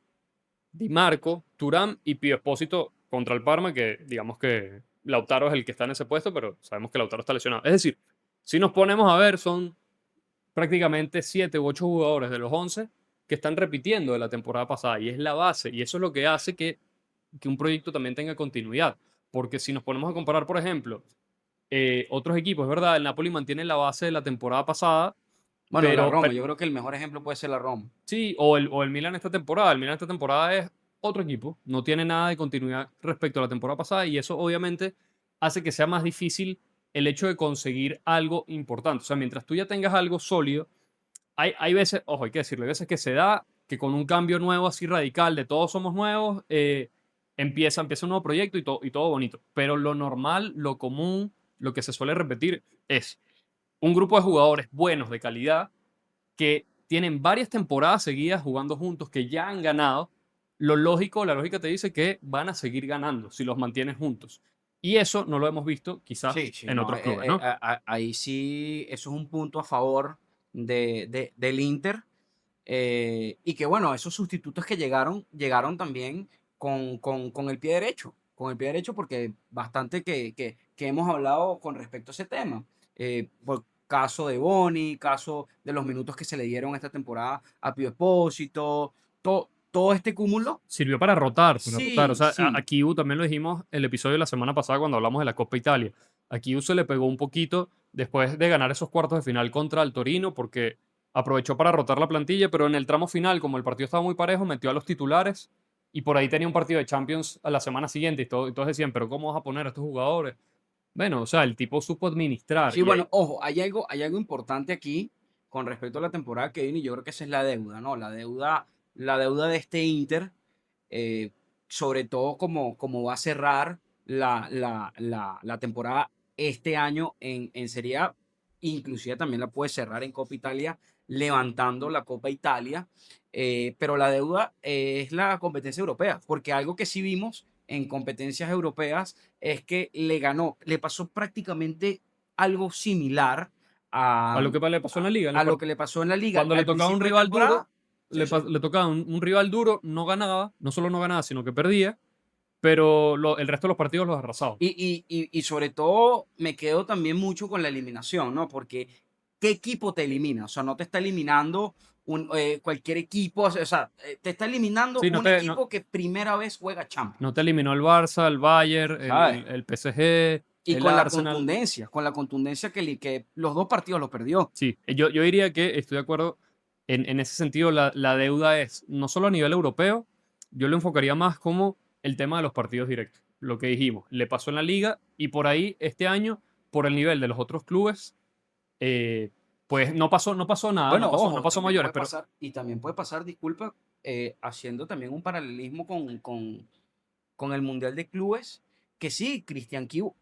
Di Marco, Thuram y Pío Espósito contra el Parma, que digamos que Lautaro es el que está en ese puesto, pero sabemos que Lautaro está lesionado. Es decir, si nos ponemos a ver, son prácticamente 7 u 8 jugadores de los 11 que están repitiendo de la temporada pasada, y es la base, y eso es lo que hace que un proyecto también tenga continuidad. Porque si nos ponemos a comparar, por ejemplo, otros equipos, es verdad, el Napoli mantiene la base de la temporada pasada, Bueno, la pero, Roma, yo creo que el mejor ejemplo puede ser la Roma. sí, o el Milan esta temporada. El Milan esta temporada es otro equipo, no tiene nada de continuidad respecto a la temporada pasada y eso obviamente hace que sea más difícil el hecho de conseguir algo importante. O sea, mientras tú ya tengas algo sólido, hay veces, ojo, hay que decirlo, hay veces que se da que con un cambio nuevo así radical de todos somos nuevos, empieza un nuevo proyecto y todo bonito. Pero lo normal, lo común, lo que se suele repetir es un grupo de jugadores buenos, de calidad, que tienen varias temporadas seguidas jugando juntos, que ya han ganado. Lo lógico, la lógica te dice que van a seguir ganando si los mantienes juntos. Y eso no lo hemos visto quizás Sí, sí, en no, otros clubes, ¿no? ahí sí, eso es un punto a favor del Inter. Y que bueno, esos sustitutos que llegaron también con el pie derecho, con el pie derecho porque bastante que hemos hablado con respecto a ese tema. Por caso de Boni, caso de los minutos que se le dieron esta temporada a Pío Espósito, todo este cúmulo. Sirvió para rotar, para rotar. O Sí, sea, a sí. Kiu también lo dijimos el episodio de la semana pasada cuando hablamos de la Copa Italia. A Kiu se le pegó un poquito después de ganar esos cuartos de final contra el Torino porque aprovechó para rotar la plantilla, pero en el tramo final, como el partido estaba muy parejo, metió a los titulares y por ahí tenía un partido de Champions a la semana siguiente y todos decían, pero ¿cómo vas a poner a estos jugadores? Bueno, o sea, el tipo supo administrar Sí, y ahí, bueno, ojo, hay algo importante aquí con respecto a la temporada que viene, y yo creo que esa es la deuda, ¿no? La deuda de este Inter, eh, sobre todo como va a cerrar la temporada este año en Serie A, inclusive también la puede cerrar en Copa Italia, levantando la Copa Italia, pero la deuda es la competencia europea, porque algo que sí vimos en competencias europeas es que le pasó prácticamente algo similar a a, lo que le pasó en la liga, a lo que le pasó en la liga cuando le al tocaba un principio de rival duro, temporada. Sí, sí. le tocaba un rival duro, no ganaba, no solo no ganaba, sino que perdía, pero el resto de los partidos los arrasaba. Y sobre todo me quedo también mucho con la eliminación, ¿no? Porque ¿qué equipo te elimina? O sea, no te está eliminando cualquier equipo, o sea, te está eliminando Sí, un equipo que primera vez juega no te Champions, eliminó el Barça, el Bayern, ¿sabes? el PSG, Y el Arsenal. con la contundencia que los dos partidos los perdió. Sí, yo diría que estoy de acuerdo en ese sentido. La deuda es no solo a nivel europeo, yo lo enfocaría más como el tema de los partidos directos. Lo que dijimos, le pasó en la liga y por ahí este año, por el nivel de los otros clubes, eh, pues no pasó nada, Bueno, no ojo, pasó mayores, pero también puede pasar, disculpa, haciendo también un paralelismo con el Mundial de Clubes, que sí, Cristian Kiu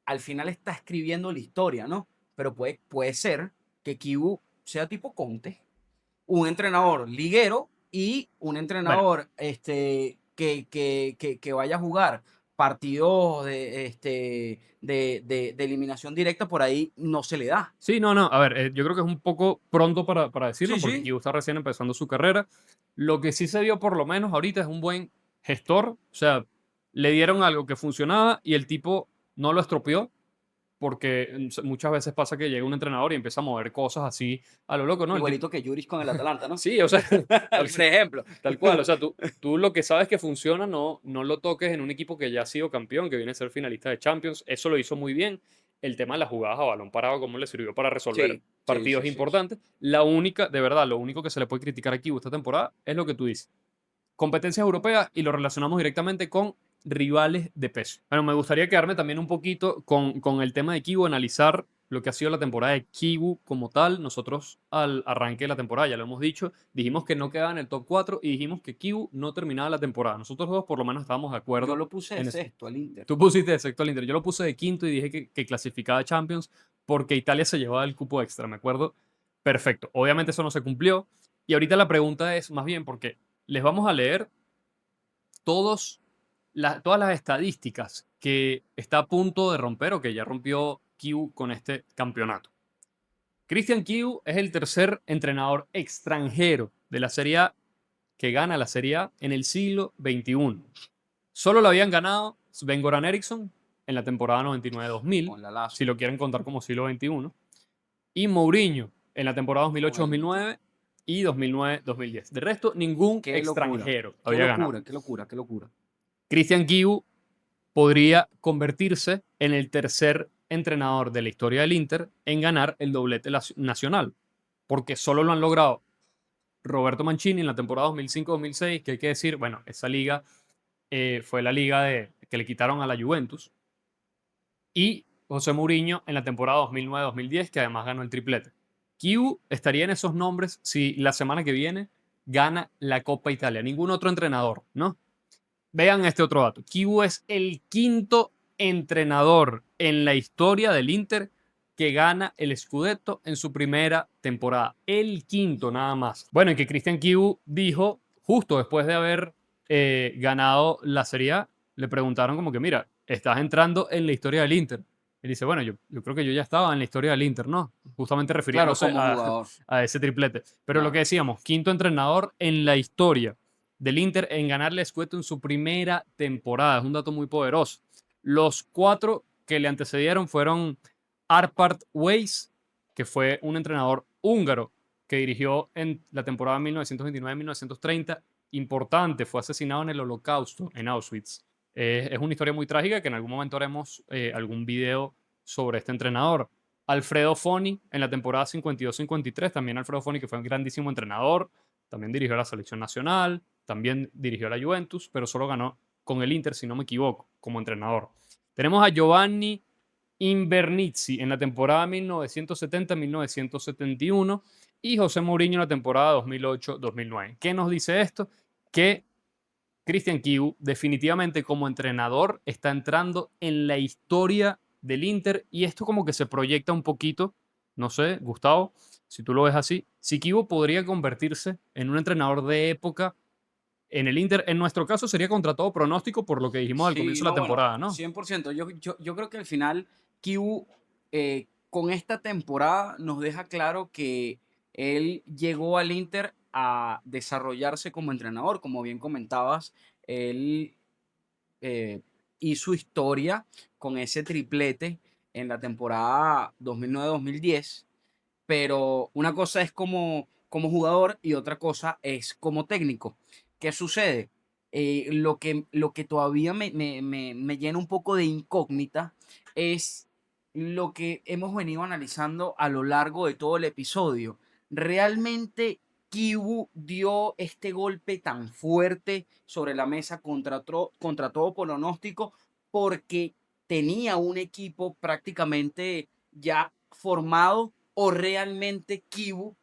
al final está escribiendo la historia, ¿no? Pero puede ser que Kibu sea tipo Conte, un entrenador liguero y un Bueno, entrenador que vaya a jugar partidos de eliminación directa, por ahí no se le da. sí, no, no. A ver, yo creo que es un poco pronto para decirlo Sí, porque sí. Kibu está recién empezando su carrera. Lo que sí se vio por lo menos ahorita es un buen gestor. O sea, le dieron algo que funcionaba y el tipo no lo estropeó porque muchas veces pasa que llega un entrenador y empieza a mover cosas así a lo loco, ¿no? El tipo, Igualito que Juris con el Atalanta, ¿no? sí, o sea, tal, Por ejemplo. tal cual. O sea, tú lo que sabes que funciona, no lo toques en un equipo que ya ha sido campeón, que viene a ser finalista de Champions. Eso lo hizo muy bien. El tema de las jugadas a balón parado, cómo le sirvió para resolver Sí, sí, partidos sí, sí, sí. importantes. La única, de verdad, lo único que se le puede criticar aquí esta temporada es lo que tú dices. Competencias europeas y lo relacionamos directamente con rivales de peso. Bueno, me gustaría quedarme también un poquito con el tema de Kibu, analizar lo que ha sido la temporada de Kibu como tal. Nosotros al arranque de la temporada, ya lo hemos dicho, dijimos que no quedaba en el top 4 y dijimos que Kibu no terminaba la temporada. Nosotros dos por lo menos estábamos de Yo acuerdo lo puse de en eso. sexto al Inter. Tú pusiste de sexto al Inter, yo lo puse de quinto y dije que clasificaba a Champions porque Italia se llevaba el cupo extra, me acuerdo. Perfecto. Obviamente eso no se cumplió. Y ahorita la pregunta es más bien porque les vamos a leer todos todas las estadísticas que está a punto de romper o que ya rompió Kiu con este campeonato. Christian Kiu es el tercer entrenador extranjero de la Serie A que gana la Serie A en el siglo XXI. Solo lo habían ganado Sven-Goran Eriksson en la temporada 99-2000, Con la si Lazio. lo quieren contar como siglo XXI, y Mourinho en la temporada Igualito. 2008-2009 y 2009-2010. De resto, ningún Qué locura. extranjero Qué había ganado. locura, qué locura, qué locura. Christian Kiu podría convertirse en el tercer entrenador de la historia del Inter en ganar el doblete nacional, porque solo lo han logrado Roberto Mancini en la temporada 2005-2006, que hay que decir, bueno, esa liga fue la liga que le quitaron a la Juventus, y José Mourinho en la temporada 2009-2010, que además ganó el triplete. Kiu estaría en esos nombres si la semana que viene gana la Copa Italia. Ningún otro entrenador, ¿no? Vean este otro dato. Kibu es el quinto entrenador en la historia del Inter que gana el Scudetto en su primera temporada. El quinto nada más. Bueno, y que Christian Kibu dijo, justo después de haber ganado la Serie A, le preguntaron como que, mira, estás entrando en la historia del Inter. Él dice, bueno, yo creo que yo ya estaba en la historia del Inter, ¿no? Justamente Claro, refiriéndose como jugador. a ese triplete. Pero lo que Claro. decíamos, quinto entrenador en la historia del Inter en ganarle a Scudetto en su primera temporada. Es un dato muy poderoso. Los cuatro que le antecedieron fueron Arpad Weiss, que fue un entrenador húngaro que dirigió en la temporada 1929-1930. Importante, fue asesinado en el Holocausto, en Auschwitz. Es una historia muy trágica que en algún momento haremos algún video sobre este entrenador. Alfredo Foni en la temporada 52-53, también Alfredo Foni, que fue un grandísimo entrenador, también dirigió a la selección nacional, también dirigió a la Juventus, pero solo ganó con el Inter, si no me equivoco, como entrenador. Tenemos a Giovanni Invernizzi en la temporada 1970-1971 y José Mourinho en la temporada 2008-2009. ¿Qué nos dice esto? Que Christian Kiu definitivamente como entrenador está entrando en la historia del Inter y esto como que se proyecta un poquito, no sé, Gustavo, si tú lo ves así, si Kiu podría convertirse en un entrenador de época en el Inter. En nuestro caso sería contra todo pronóstico por lo que dijimos al Sí, comienzo de la no, bueno, temporada, ¿no? 100%. Yo creo que al final Kibu con esta temporada nos deja claro que él llegó al Inter a desarrollarse como entrenador, como bien comentabas, él eh, hizo historia con ese triplete en la temporada 2009-2010, pero una cosa es como jugador y otra cosa es como técnico. ¿Qué sucede? Lo que todavía me llena un poco de incógnita es lo que hemos venido analizando a lo largo de todo el episodio. ¿Realmente Kibu dio este golpe tan fuerte sobre la mesa contra todo pronóstico porque tenía un equipo prácticamente ya formado o realmente Kibu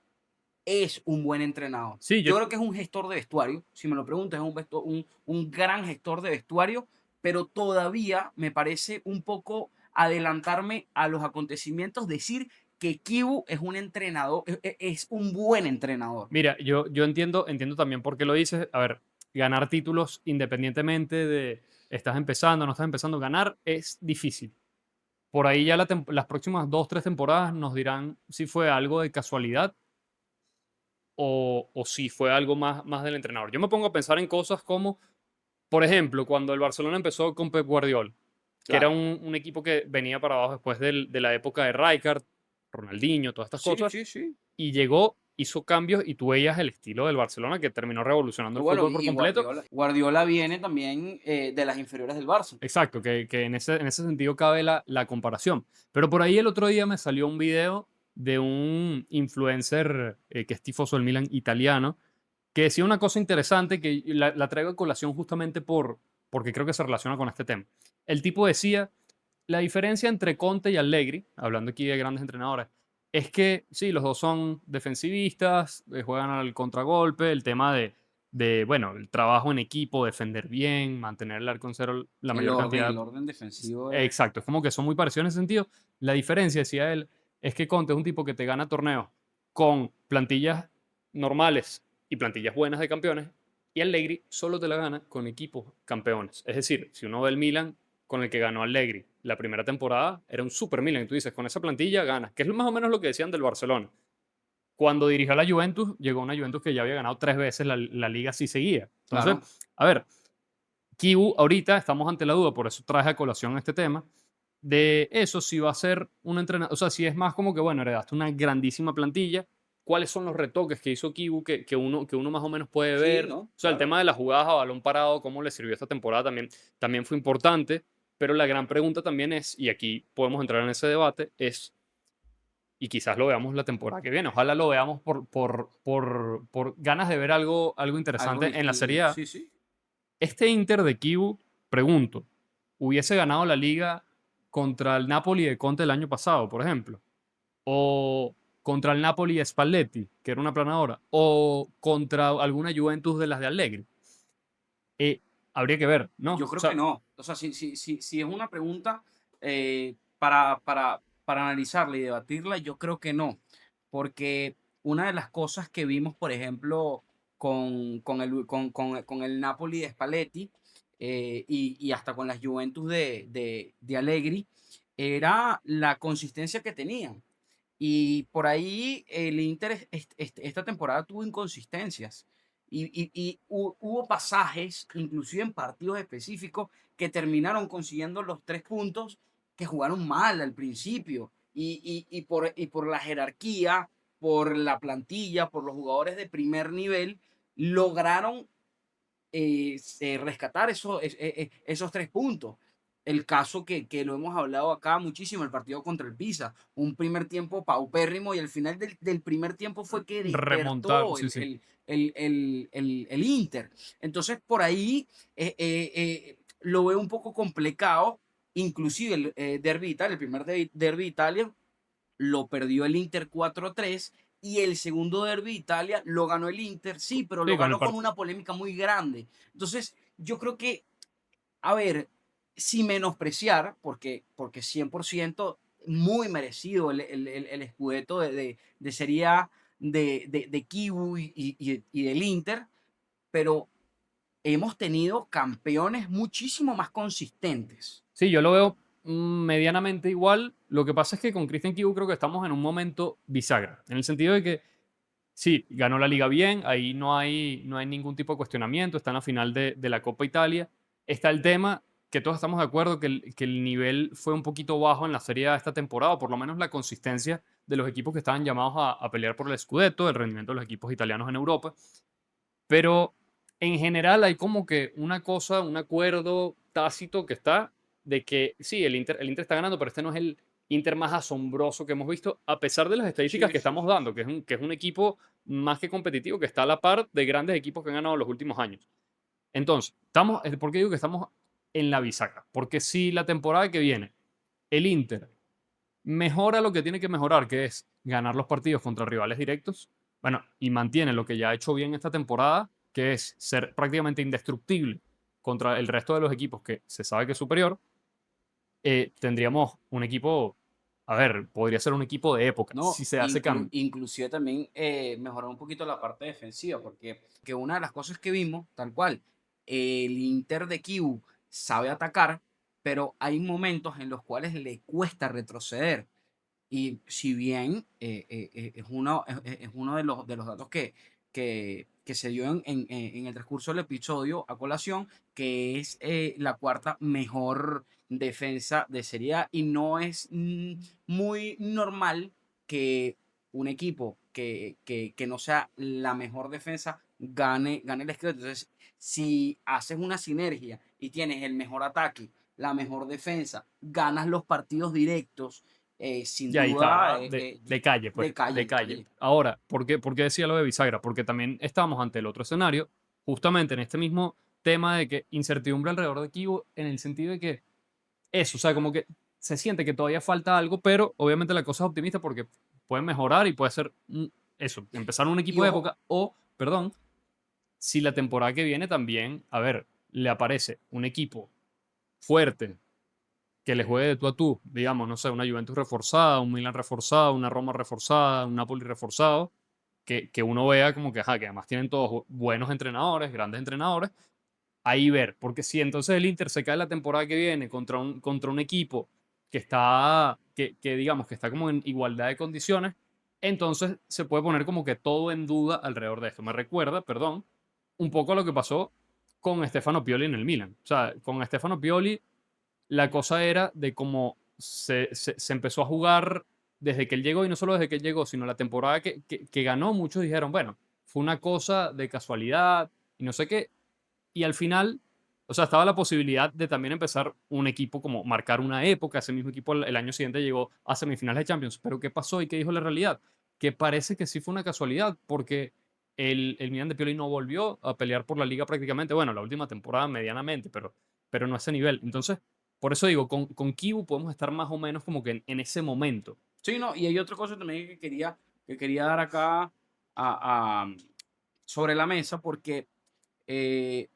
es un buen entrenador? Sí, Yo creo que es un gestor de vestuario, si me lo preguntas, es un gran gestor de vestuario, pero todavía me parece un poco adelantarme a los acontecimientos, decir que Kibu es un entrenador, es un buen entrenador. Mira, yo entiendo también por qué lo dices. A ver, ganar títulos independientemente de estás empezando, no estás empezando, ganar es difícil. Por ahí ya las próximas 2, 3 temporadas nos dirán si fue algo de casualidad o si fue algo más del entrenador. Yo me pongo a pensar en cosas como, por ejemplo, cuando el Barcelona empezó con Pep Guardiola, que era Claro. un equipo que venía para abajo después de la época de Rijkaard, Ronaldinho, todas estas Sí, cosas, sí, sí. y llegó, hizo cambios y tú veías el estilo del Barcelona que terminó revolucionando Y el bueno, fútbol por y completo. Guardiola viene también de las inferiores del Barça. Exacto, que en ese sentido cabe la comparación. Pero por ahí el otro día me salió un video de un influencer que es tifoso del Milan italiano, que decía una cosa interesante que la traigo a colación justamente porque creo que se relaciona con este tema. El tipo decía, la diferencia entre Conte y Allegri, hablando aquí de grandes entrenadores, es que sí, los dos son defensivistas, juegan al contragolpe, el tema bueno, el trabajo en equipo, defender bien, mantener el arco en cero la mayor El cantidad. orden defensivo es... Exacto, es como que son muy parecidos en ese sentido. La diferencia, decía él, es que Conte es un tipo que te gana torneos con plantillas normales y plantillas buenas de campeones, y Allegri solo te la gana con equipos campeones. Es decir, si uno ve el Milan con el que ganó Allegri la primera temporada, era un super Milan, y tú dices, con esa plantilla ganas, que es más o menos lo que decían del Barcelona. Cuando dirigió a la Juventus, llegó una Juventus que ya había ganado 3 veces la liga si seguía. Entonces, Claro. a ver, Kibu, ahorita estamos ante la duda, por eso traje a colación este tema, de eso, si va a ser un entrenador, o sea, si es más como que, bueno, heredaste una grandísima plantilla, ¿cuáles son los retoques que hizo Kibu que uno más o menos puede Sí, ver? O ¿no? sea, el Claro. tema de las jugadas a balón parado, cómo le sirvió esta temporada también fue importante, pero la gran pregunta también es, y aquí podemos entrar en ese debate, es, y quizás lo veamos la temporada que viene, ojalá lo veamos por ganas de ver algo Algo interesante en la Serie distinto. A. Sí, sí. Este Inter de Kibu, pregunto, ¿hubiese ganado la liga contra el Napoli de Conte el año pasado, por ejemplo? ¿O contra el Napoli de Spalletti, que era una planadora? ¿O contra alguna Juventus de las de Allegri? Eh, Habría que ver, ¿no? Yo O creo que sea, no. O sea, si es una pregunta para analizarla y debatirla, yo creo que no. Porque una de las cosas que vimos, por ejemplo, con el Napoli de Spalletti y hasta con las Juventus de Allegri, era la consistencia que tenían. Y por ahí el Inter esta temporada tuvo inconsistencias. Hubo pasajes, inclusive en partidos específicos, que terminaron consiguiendo los 3 puntos que jugaron mal al principio. Y por la jerarquía, por la plantilla, por los jugadores de primer nivel, lograron rescatar esos 3 puntos. El caso que lo hemos hablado acá muchísimo, el partido contra el Pisa, un primer tiempo paupérrimo y al final del primer tiempo fue que remontar, despertó sí, sí. el Inter. Entonces por ahí lo veo un poco complicado, inclusive el Derby Italia, el primer Derby Italia lo perdió el Inter 4-3 y el segundo derby de Italia lo ganó el Inter, sí, pero Sí, lo con el ganó con partido. una polémica muy grande. Entonces, yo creo que, a ver, sin menospreciar, porque 100% muy merecido el Scudetto de Serie A de Kiwu y del Inter, pero hemos tenido campeones muchísimo más consistentes. Sí, yo lo veo medianamente igual. Lo que pasa es que con Christian Kibu creo que estamos en un momento bisagra, en el sentido de que sí, ganó la liga bien, ahí no hay ningún tipo de cuestionamiento, está en la final de la Copa Italia. Está el tema que todos estamos de acuerdo que el nivel fue un poquito bajo en la Serie A esta temporada, o por lo menos la consistencia de los equipos que estaban llamados a pelear por el Scudetto, el rendimiento de los equipos italianos en Europa. Pero en general hay como que una cosa, un acuerdo tácito que está de que sí, el Inter está ganando, pero este no es el Inter más asombroso que hemos visto, a pesar de las estadísticas Sí, que sí, estamos sí, dando, sí. que es un equipo más que competitivo, que está a la par de grandes equipos que han ganado los últimos años. Entonces, ¿por qué digo que estamos en la bisagra? Porque si la temporada que viene el Inter mejora lo que tiene que mejorar, que es ganar los partidos contra rivales directos, bueno, y mantiene lo que ya ha hecho bien esta temporada, que es ser prácticamente indestructible contra el resto de los equipos que se sabe que es superior, tendríamos un equipo, a ver, podría ser un equipo de época, No, si se hace cambio. inclusive también mejorar un poquito la parte defensiva, porque que una de las cosas que vimos, tal cual, el Inter de Kiu sabe atacar, pero hay momentos en los cuales le cuesta retroceder. Y si bien es uno de los datos que se dio en el transcurso del episodio a colación, que es la cuarta mejor defensa de Serie A, y no es muy normal que un equipo que no sea la mejor defensa gane el Scudetto. Entonces, si haces una sinergia y tienes el mejor ataque, la mejor defensa, ganas los partidos directos, sin Y ahí duda, está, de calle, pues, de calle, de de calle. calle. Ahora, ¿por qué decía lo de Bisagra? Porque también estábamos ante el otro escenario, justamente en este mismo tema de que incertidumbre alrededor de Kivo, en el sentido de que eso, o sea, como que se siente que todavía falta algo, pero obviamente la cosa es optimista porque puede mejorar y puede ser eso, empezar un Y equipo de ojo, época o, perdón, si la temporada que viene también, a ver, le aparece un equipo fuerte que le juegue de tú a tú, digamos, no sé, una Juventus reforzada, un Milan reforzado, una Roma reforzada, un Napoli reforzado, que uno vea como que, ajá, que además tienen todos buenos entrenadores, grandes entrenadores, ahí ver, porque si entonces el Inter se cae la temporada que viene contra un equipo que está, que digamos que está como en igualdad de condiciones, entonces se puede poner como que todo en duda alrededor de esto. Me recuerda, perdón, un poco a lo que pasó con Stefano Pioli en el Milan. O sea, con Stefano Pioli la cosa era de cómo se empezó a jugar desde que él llegó, y no solo desde que él llegó, sino la temporada que ganó, muchos dijeron, bueno, fue una cosa de casualidad y no sé qué, y al final, o sea, estaba la posibilidad de también empezar un equipo como marcar una época. Ese mismo equipo el año siguiente llegó a semifinales de Champions. Pero ¿qué pasó y qué dijo la realidad? Que parece que sí fue una casualidad porque el Milan de Pioli no volvió a pelear por la liga prácticamente. Bueno, la última temporada medianamente, pero no a ese nivel. Entonces, por eso digo, con Kibu podemos estar más o menos como que en ese momento. sí, no, y hay otra cosa también que quería dar acá sobre la mesa, porque eh,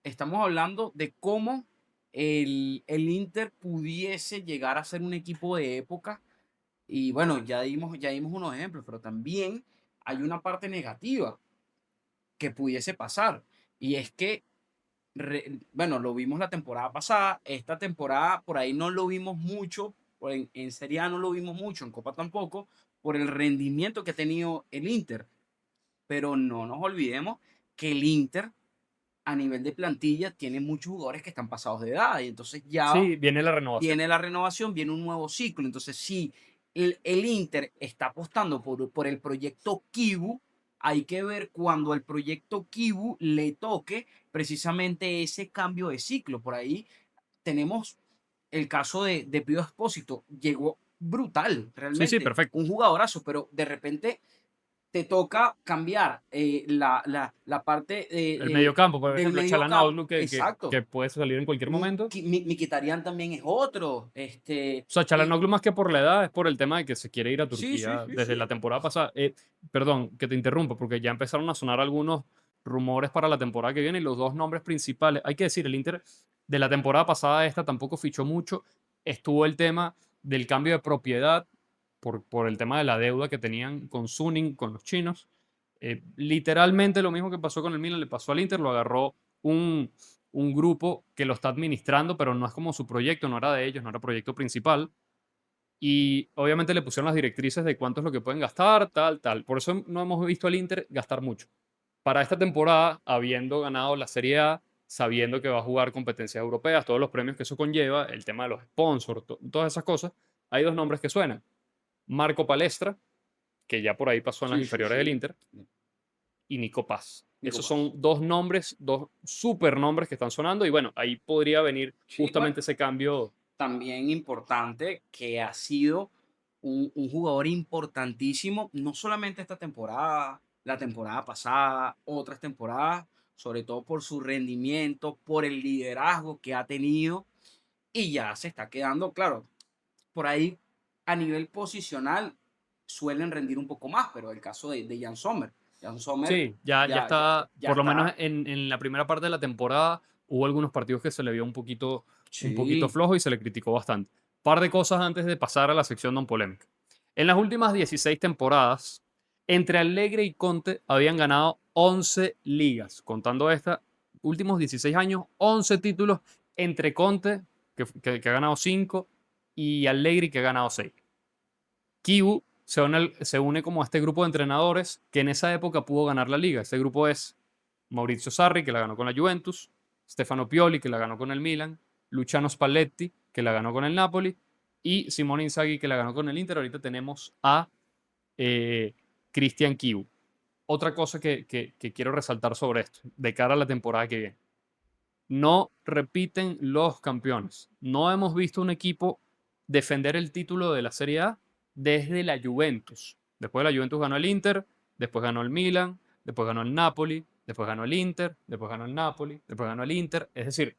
estamos hablando de cómo el Inter pudiese llegar a ser un equipo de época. Y bueno, ya dimos unos ejemplos, pero también hay una parte negativa que pudiese pasar. Y es que, bueno, lo vimos la temporada pasada, esta temporada por ahí no lo vimos mucho, en Serie A no lo vimos mucho, en Copa tampoco, por el rendimiento que ha tenido el Inter. Pero no nos olvidemos que el Inter, a nivel de plantilla, tiene muchos jugadores que están pasados de edad, y entonces ya Sí, viene la renovación. viene la renovación, viene un nuevo ciclo. Entonces, si el Inter está apostando por el proyecto Kibu, hay que ver cuando el proyecto Kibu le toque precisamente ese cambio de ciclo. Por ahí tenemos el caso de Pío Expósito. Llegó brutal, Sí, sí, realmente, perfecto. un jugadorazo, pero de repente te toca cambiar la parte El mediocampo, por del ejemplo, medio campo. Çalhanoğlu, que Exacto. puede salir en cualquier momento. Mkhitaryan también es otro. O sea, Y Çalhanoğlu más que por la edad es por el tema de que se quiere ir a sí, sí, Turquía sí, desde la sí. temporada pasada. Perdón, que te interrumpa, porque ya empezaron a sonar algunos rumores para la temporada que viene y los dos nombres principales. Hay que decir, el Inter de la temporada pasada a esta tampoco fichó mucho. Estuvo el tema del cambio de propiedad por el tema de la deuda que tenían con Suning, con los chinos. Literalmente lo mismo que pasó con el Milan le pasó al Inter, lo agarró un, un grupo que lo está administrando, pero no es como su proyecto, no era de ellos, no era proyecto principal. Y obviamente le pusieron las directrices de cuánto es lo que pueden gastar, tal, tal. Por eso no hemos visto al Inter gastar mucho. Para esta temporada, habiendo ganado la Serie A, sabiendo que va a jugar competencias europeas, todos los premios que eso conlleva, el tema de los sponsors, todas esas cosas, hay dos nombres que suenan. Marco Palestra, que ya por ahí pasó en las Sí, sí, inferiores del sí. Inter, y Nico Paz. Nico Esos Paz. son dos nombres, dos super nombres que están sonando y bueno, ahí podría venir Sí, bueno, justamente ese cambio. también importante que ha sido un jugador importantísimo, no solamente esta temporada, la temporada pasada, otras temporadas, sobre todo por su rendimiento, por el liderazgo que ha tenido, y ya se está quedando, claro, por ahí a nivel posicional suelen rendir un poco más, pero el caso de Jan Sommer. Jan Sommer Sí, ya ya está, ya por lo menos está. en la primera parte de la temporada hubo algunos partidos que se le vio un poquito un poquito Sí. flojo y se le criticó bastante. Par de cosas antes de pasar a la sección non polémica. En las últimas 16 temporadas, entre Allegri y Conte habían ganado 11 ligas. Contando esta, últimos 16 años, 11 títulos entre Conte, que ha ganado 5, y Allegri, que ha ganado 6. Kibu se une como a este grupo de entrenadores que en esa época pudo ganar la liga. Este grupo es Maurizio Sarri, que la ganó con la Juventus, Stefano Pioli, que la ganó con el Milan, Luciano Spalletti, que la ganó con el Napoli, y Simone Inzaghi, que la ganó con el Inter. Ahorita tenemos a Christian Kibu. Otra cosa que quiero resaltar sobre esto, de cara a la temporada que viene. No repiten los campeones. No hemos visto un equipo defender el título de la Serie A desde la Juventus. Después de la Juventus ganó el Inter, después ganó el Milan, después ganó el Napoli, después ganó el Inter, después ganó el Napoli, después ganó el Inter. Es decir,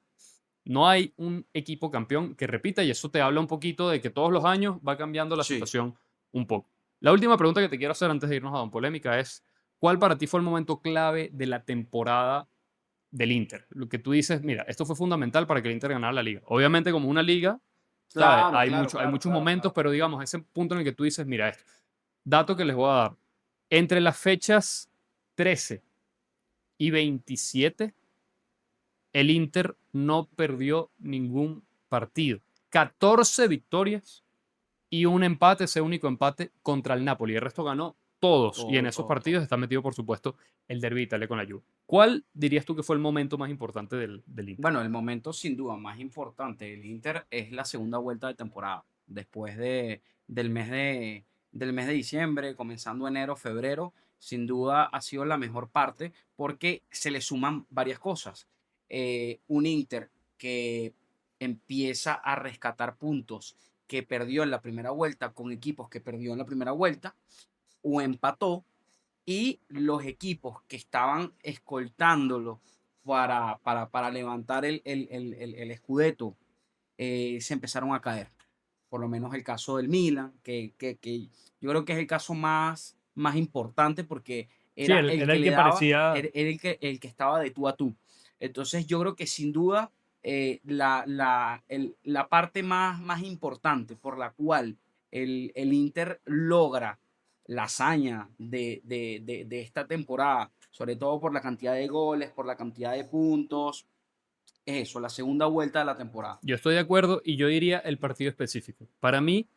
no hay un equipo campeón que repita y eso te habla un poquito de que todos los años va cambiando la Sí. situación un poco. La última pregunta que te quiero hacer antes de irnos a Don Polémica es, ¿cuál para ti fue el momento clave de la temporada del Inter? Lo que tú dices, mira, esto fue fundamental para que el Inter ganara la liga. Obviamente como una liga, ¿sabes? Claro, claro, Hay claro, muchos claro, momentos, claro. pero digamos, ese punto en el que tú dices, mira esto. Dato que les voy a dar. Entre las fechas 13 y 27, el Inter no perdió ningún partido. 14 victorias y un empate, ese único empate contra el Napoli. El resto ganó todos. Y en Todo, esos todo, todo. partidos está metido, por supuesto, el Derby de Italia con la Juve. ¿Cuál dirías tú que fue el momento más importante del Inter? Bueno, el momento sin duda más importante del Inter es la segunda vuelta de temporada. Después del mes de diciembre, comenzando enero, febrero, sin duda ha sido la mejor parte porque se le suman varias cosas. Un Inter que empieza a rescatar puntos que perdió en la primera vuelta con equipos que perdió en la primera vuelta o empató, y los equipos que estaban escoltándolo para levantar el Scudetto se empezaron a caer. Por lo menos el caso del Milan, que yo creo que es el caso más importante porque Sí, era el era que el le que daba, parecía. era el que estaba de tú a tú. Entonces yo creo que sin duda la parte más importante por la cual el Inter logra la hazaña de esta temporada, sobre todo por la cantidad de goles, por la cantidad de puntos, es eso, la segunda vuelta de la temporada. Yo estoy de acuerdo y yo diría el partido específico. Para mí,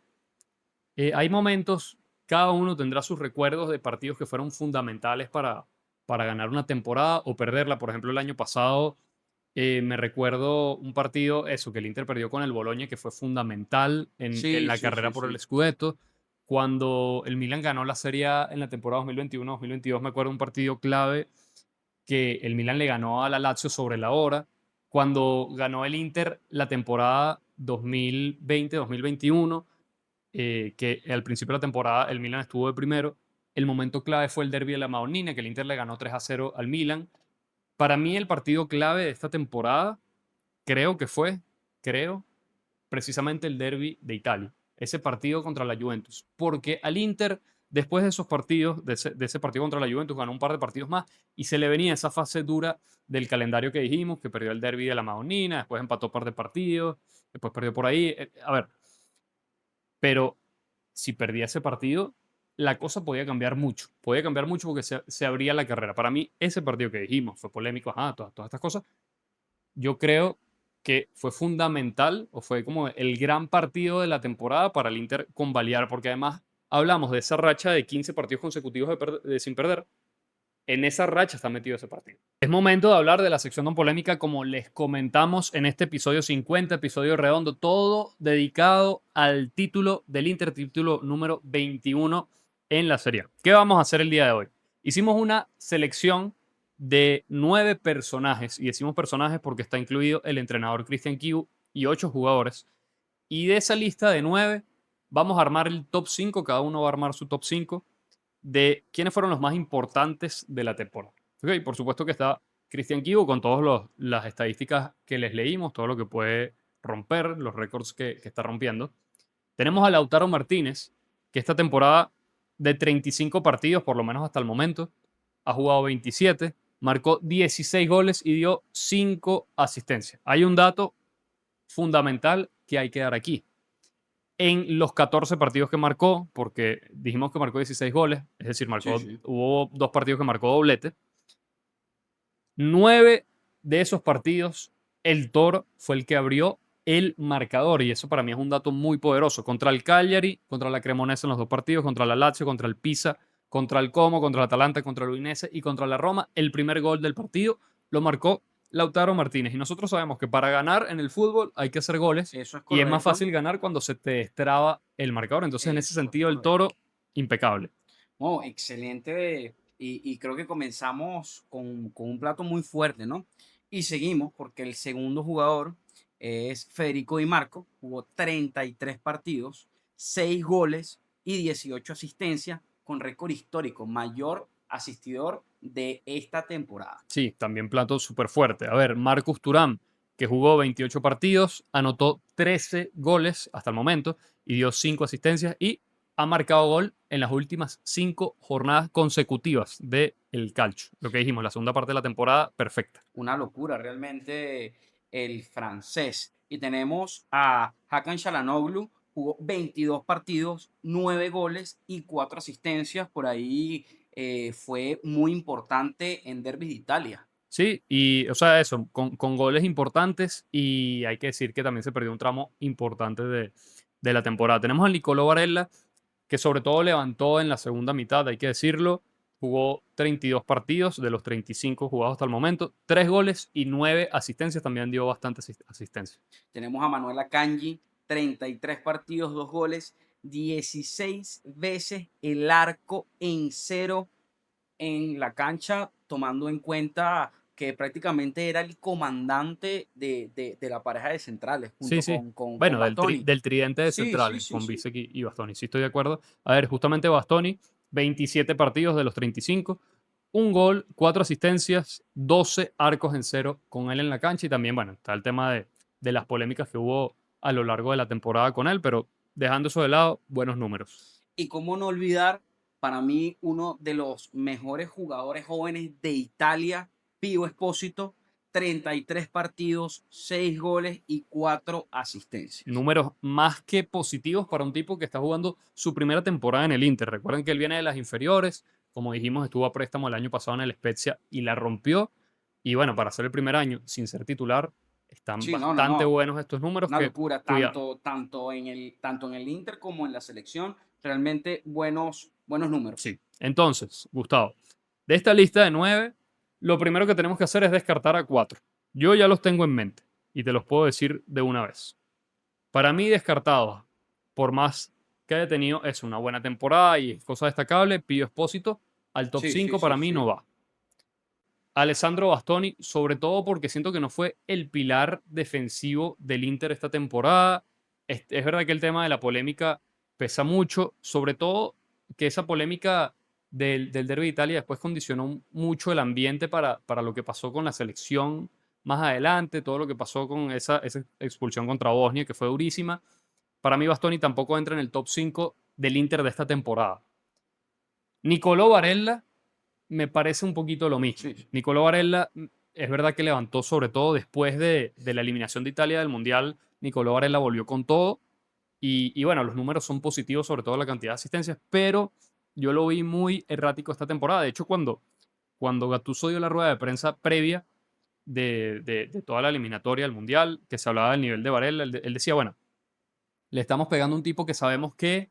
hay momentos, cada uno tendrá sus recuerdos de partidos que fueron fundamentales para ganar una temporada o perderla. Por ejemplo, el año pasado me recuerdo un partido, eso, que el Inter perdió con el Bologna, que fue fundamental en Sí, la sí, carrera sí, por el sí. Scudetto. Cuando el Milan ganó la Serie A en la temporada 2021-2022, me acuerdo un partido clave que el Milan le ganó a la Lazio sobre la hora. Cuando ganó el Inter la temporada 2020-2021, que al principio de la temporada el Milan estuvo de primero. El momento clave fue el derbi de la Madonnina, que el Inter le ganó 3-0 al Milan. Para mí el partido clave de esta temporada creo que fue, creo, precisamente el derbi de Italia. Ese partido contra la Juventus. Porque al Inter, después de esos partidos, de ese partido contra la Juventus, ganó un par de partidos más y se le venía esa fase dura del calendario que dijimos, que perdió el derbi de la Madonnina, después empató un par de partidos, después perdió por ahí. A ver, pero si perdía ese partido, la cosa podía cambiar mucho. Podía cambiar mucho porque se abría la carrera. Para mí, ese partido que dijimos fue polémico, ajá, todas estas cosas. Yo creo que fue fundamental o fue como el gran partido de la temporada para el Inter convalidar, porque además hablamos de esa racha de 15 partidos consecutivos sin perder. En esa racha está metido ese partido. Es momento de hablar de la sección no polémica, como les comentamos en este episodio 50, episodio redondo, todo dedicado al título del Inter, título número 21 en la Serie A. ¿Qué vamos a hacer el día de hoy? Hicimos una selección de 9 personajes, y decimos personajes porque está incluido el entrenador Christian Kiu y 8 jugadores. Y de esa lista de 9, vamos a armar el top 5, cada uno va a armar su top 5 de quiénes fueron los más importantes de la temporada. Okay, por supuesto que está Christian Kivo con todas las estadísticas que les leímos, todo lo que puede romper, los récords que está rompiendo. Tenemos a Lautaro Martínez, que esta temporada de 35 partidos, por lo menos hasta el momento, ha jugado 27, marcó 16 goles y dio 5 asistencias. Hay un dato fundamental que hay que dar aquí. En los 14 partidos que marcó, porque dijimos que marcó 16 goles, es decir, Sí, sí. hubo 2 partidos que marcó doblete. 9 de esos partidos, el Toro fue el que abrió el marcador, y eso para mí es un dato muy poderoso. Contra el Cagliari, contra la Cremonese en los 2 partidos, contra la Lazio, contra el Pisa, contra el Como, contra el Atalanta, contra el Udinese y contra la Roma, el primer gol del partido lo marcó Lautaro Martínez. Y nosotros sabemos que para ganar en el fútbol hay que hacer goles, Eso es y es más correcto. fácil ganar cuando se te destraba el marcador. Entonces, en ese Eso es sentido, el correcto. Toro, impecable. Oh, excelente. Y creo que comenzamos con un plato muy fuerte, ¿no? Y seguimos porque el segundo jugador es Federico Di Marco. Jugó 33 partidos, 6 goles y 18 asistencias con récord histórico, mayor asistidor de esta temporada. Sí, también plato súper fuerte. A ver, Marcus Thuram, que jugó 28 partidos, anotó 13 goles hasta el momento y dio 5 asistencias, y ha marcado gol en las últimas 5 jornadas consecutivas del Calcio. Lo que dijimos, la segunda parte de la temporada, perfecta. Una locura realmente el francés. Y tenemos a Hakan Çalhanoğlu, jugó 22 partidos, 9 goles y 4 asistencias. Por ahí fue muy importante en derbis de Italia. Sí, y o sea, eso, con goles importantes, y hay que decir que también se perdió un tramo importante de la temporada. Tenemos al Nicolò Barella, que sobre todo levantó en la segunda mitad, hay que decirlo. Jugó 32 partidos de los 35 jugados hasta el momento, 3 goles y 9 asistencias, también dio bastante asistencia. Tenemos a Manuel Akanji, 33 partidos, 2 goles, 16 veces el arco en cero en la cancha, tomando en cuenta que prácticamente era el comandante de la pareja de centrales, Sí, junto sí. con Bueno, Bastoni. del tridente de Sí, sí, centrales, sí, con sí. Bisek y Bastoni. Sí, estoy de acuerdo. A ver, justamente Bastoni, 27 partidos de los 35, un gol, 4 asistencias, 12 arcos en cero con él en la cancha. Y también, bueno, está el tema de las polémicas que hubo a lo largo de la temporada con él, pero dejando eso de lado, buenos números. Y cómo no olvidar, para mí, uno de los mejores jugadores jóvenes de Italia, Pío Espósito, 33 partidos, 6 goles y 4 asistencias. Números más que positivos para un tipo que está jugando su primera temporada en el Inter. Recuerden que él viene de las inferiores, como dijimos, estuvo a préstamo el año pasado en el Spezia y la rompió. Y bueno, para ser el primer año sin ser titular, están Sí, no, no, bastante no. buenos estos números Una que, locura, cuidado. tanto en el Inter como en la selección, realmente buenos números. Sí. Entonces, Gustavo, de esta lista de 9, lo primero que tenemos que hacer es descartar a 4. Yo ya los tengo en mente y te los puedo decir de una vez. Para mí, descartados, por más que haya tenido es una buena temporada y es cosa destacable, Pío Espósito al top Sí, sí, 5 para sí, mí no sí. va. Alessandro Bastoni, sobre todo porque siento que no fue el pilar defensivo del Inter esta temporada. Es verdad que el tema de la polémica pesa mucho, sobre todo que esa polémica del Derby de Italia después condicionó mucho el ambiente para lo que pasó con la selección más adelante, todo lo que pasó con esa expulsión contra Bosnia, que fue durísima. Para mí, Bastoni tampoco entra en el top 5 del Inter de esta temporada. Nicolò Barella me parece un poquito lo mismo. Sí, sí. Nicolò Barella, es verdad que levantó, sobre todo después de la eliminación de Italia del Mundial. Nicolò Barella volvió con todo, y bueno, los números son positivos, sobre todo la cantidad de asistencias, pero yo lo vi muy errático esta temporada. De hecho, cuando Gattuso dio la rueda de prensa previa de toda la eliminatoria del Mundial, que se hablaba del nivel de Varela, él decía, bueno, le estamos pegando a un tipo que sabemos que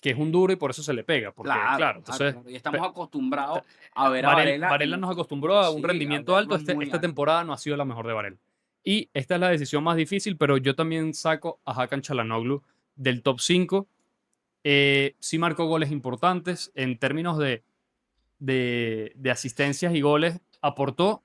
es un duro y por eso se le pega, porque Claro, claro, claro, entonces claro. Y estamos acostumbrados ta- a ver a Varela Varela nos acostumbró a un sí, a rendimiento alto. verlo muy Esta alto. temporada no ha sido la mejor de Varela. Y esta es la decisión más difícil, pero yo también saco a Hakan Çalhanoğlu del top 5. Sí marcó goles importantes en términos de asistencias y goles, aportó,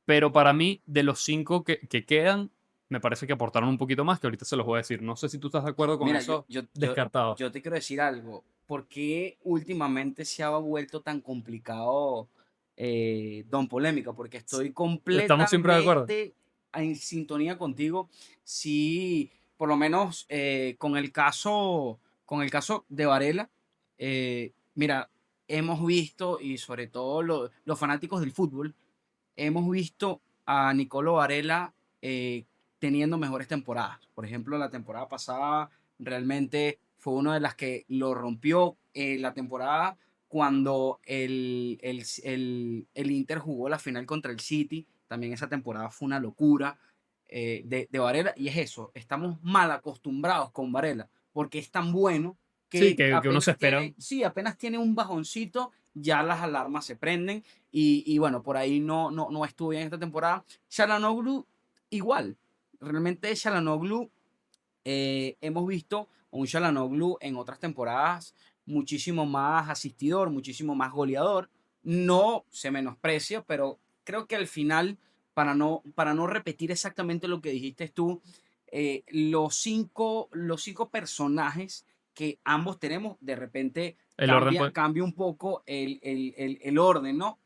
pero para mí, de los 5 que quedan, me parece que aportaron un poquito más, que ahorita se los voy a decir. No sé si tú estás de acuerdo con Mira, eso descartado. yo te quiero decir algo. ¿Por qué últimamente se ha vuelto tan complicado Don Polémica? Porque estoy Estamos siempre de acuerdo. completamente en sintonía contigo. Sí, por lo menos con el caso de Varela, mira, hemos visto, y sobre todo los fanáticos del fútbol, hemos visto a Nicolo Varela teniendo mejores temporadas. Por ejemplo, la temporada pasada realmente fue una de las que lo rompió, la temporada cuando el Inter jugó la final contra el City. También esa temporada fue una locura, de Varela. Y es eso, estamos mal acostumbrados con Varela porque es tan bueno Sí, que que uno se apenas espera. tiene, sí, apenas tiene un bajoncito, ya las alarmas se prenden. Y bueno, por ahí no estuvo bien esta temporada. Çalhanoğlu igual. Realmente Çalhanoğlu, hemos visto un Çalhanoğlu en otras temporadas muchísimo más asistidor, muchísimo más goleador. No se menosprecia, pero creo que al final, para no repetir exactamente lo que dijiste tú, los cinco personajes que ambos tenemos, de repente El orden, pues. cambia un poco el orden, ¿no?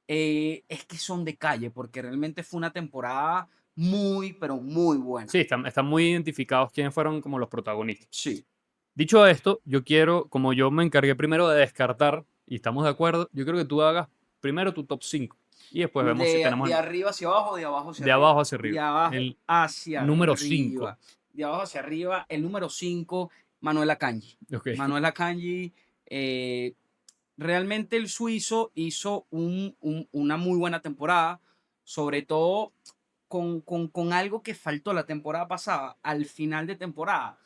Es que son de calle, porque realmente fue una temporada muy, pero muy buena. Sí, están muy identificados quiénes fueron como los protagonistas. Sí. Dicho esto, yo quiero, como yo me encargué primero de descartar, y estamos de acuerdo, yo creo que tú hagas primero tu top 5 y después vemos si De tenemos arriba hacia abajo, de abajo hacia de arriba. abajo hacia De arriba. abajo El hacia número 5. arriba. De abajo hacia arriba. El número 5, Manuel Akanji. Ok. Manuel Akanji, realmente el suizo hizo una muy buena temporada, sobre todo con algo que faltó la temporada pasada, al final de temporada.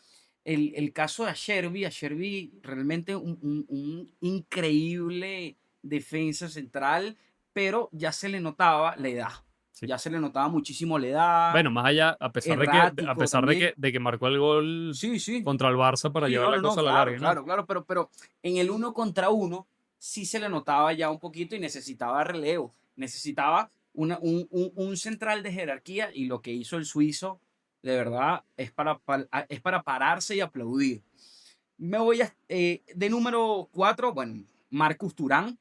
El caso de Acerbi realmente un increíble defensa central, pero ya se le notaba la edad. Sí. Ya se le notaba muchísimo la edad, Bueno, más allá, a errático pesar de también. que marcó el gol Sí, sí. contra el Barça para Sí, llevar no, la no, no, cosa a la claro, larga, ¿no? claro, claro, pero en el uno contra uno sí se le notaba ya un poquito y necesitaba relevo, necesitaba un central de jerarquía, y lo que hizo el suizo, de verdad, es para pararse y aplaudir. Me voy de número 4, bueno, Marcus Turán.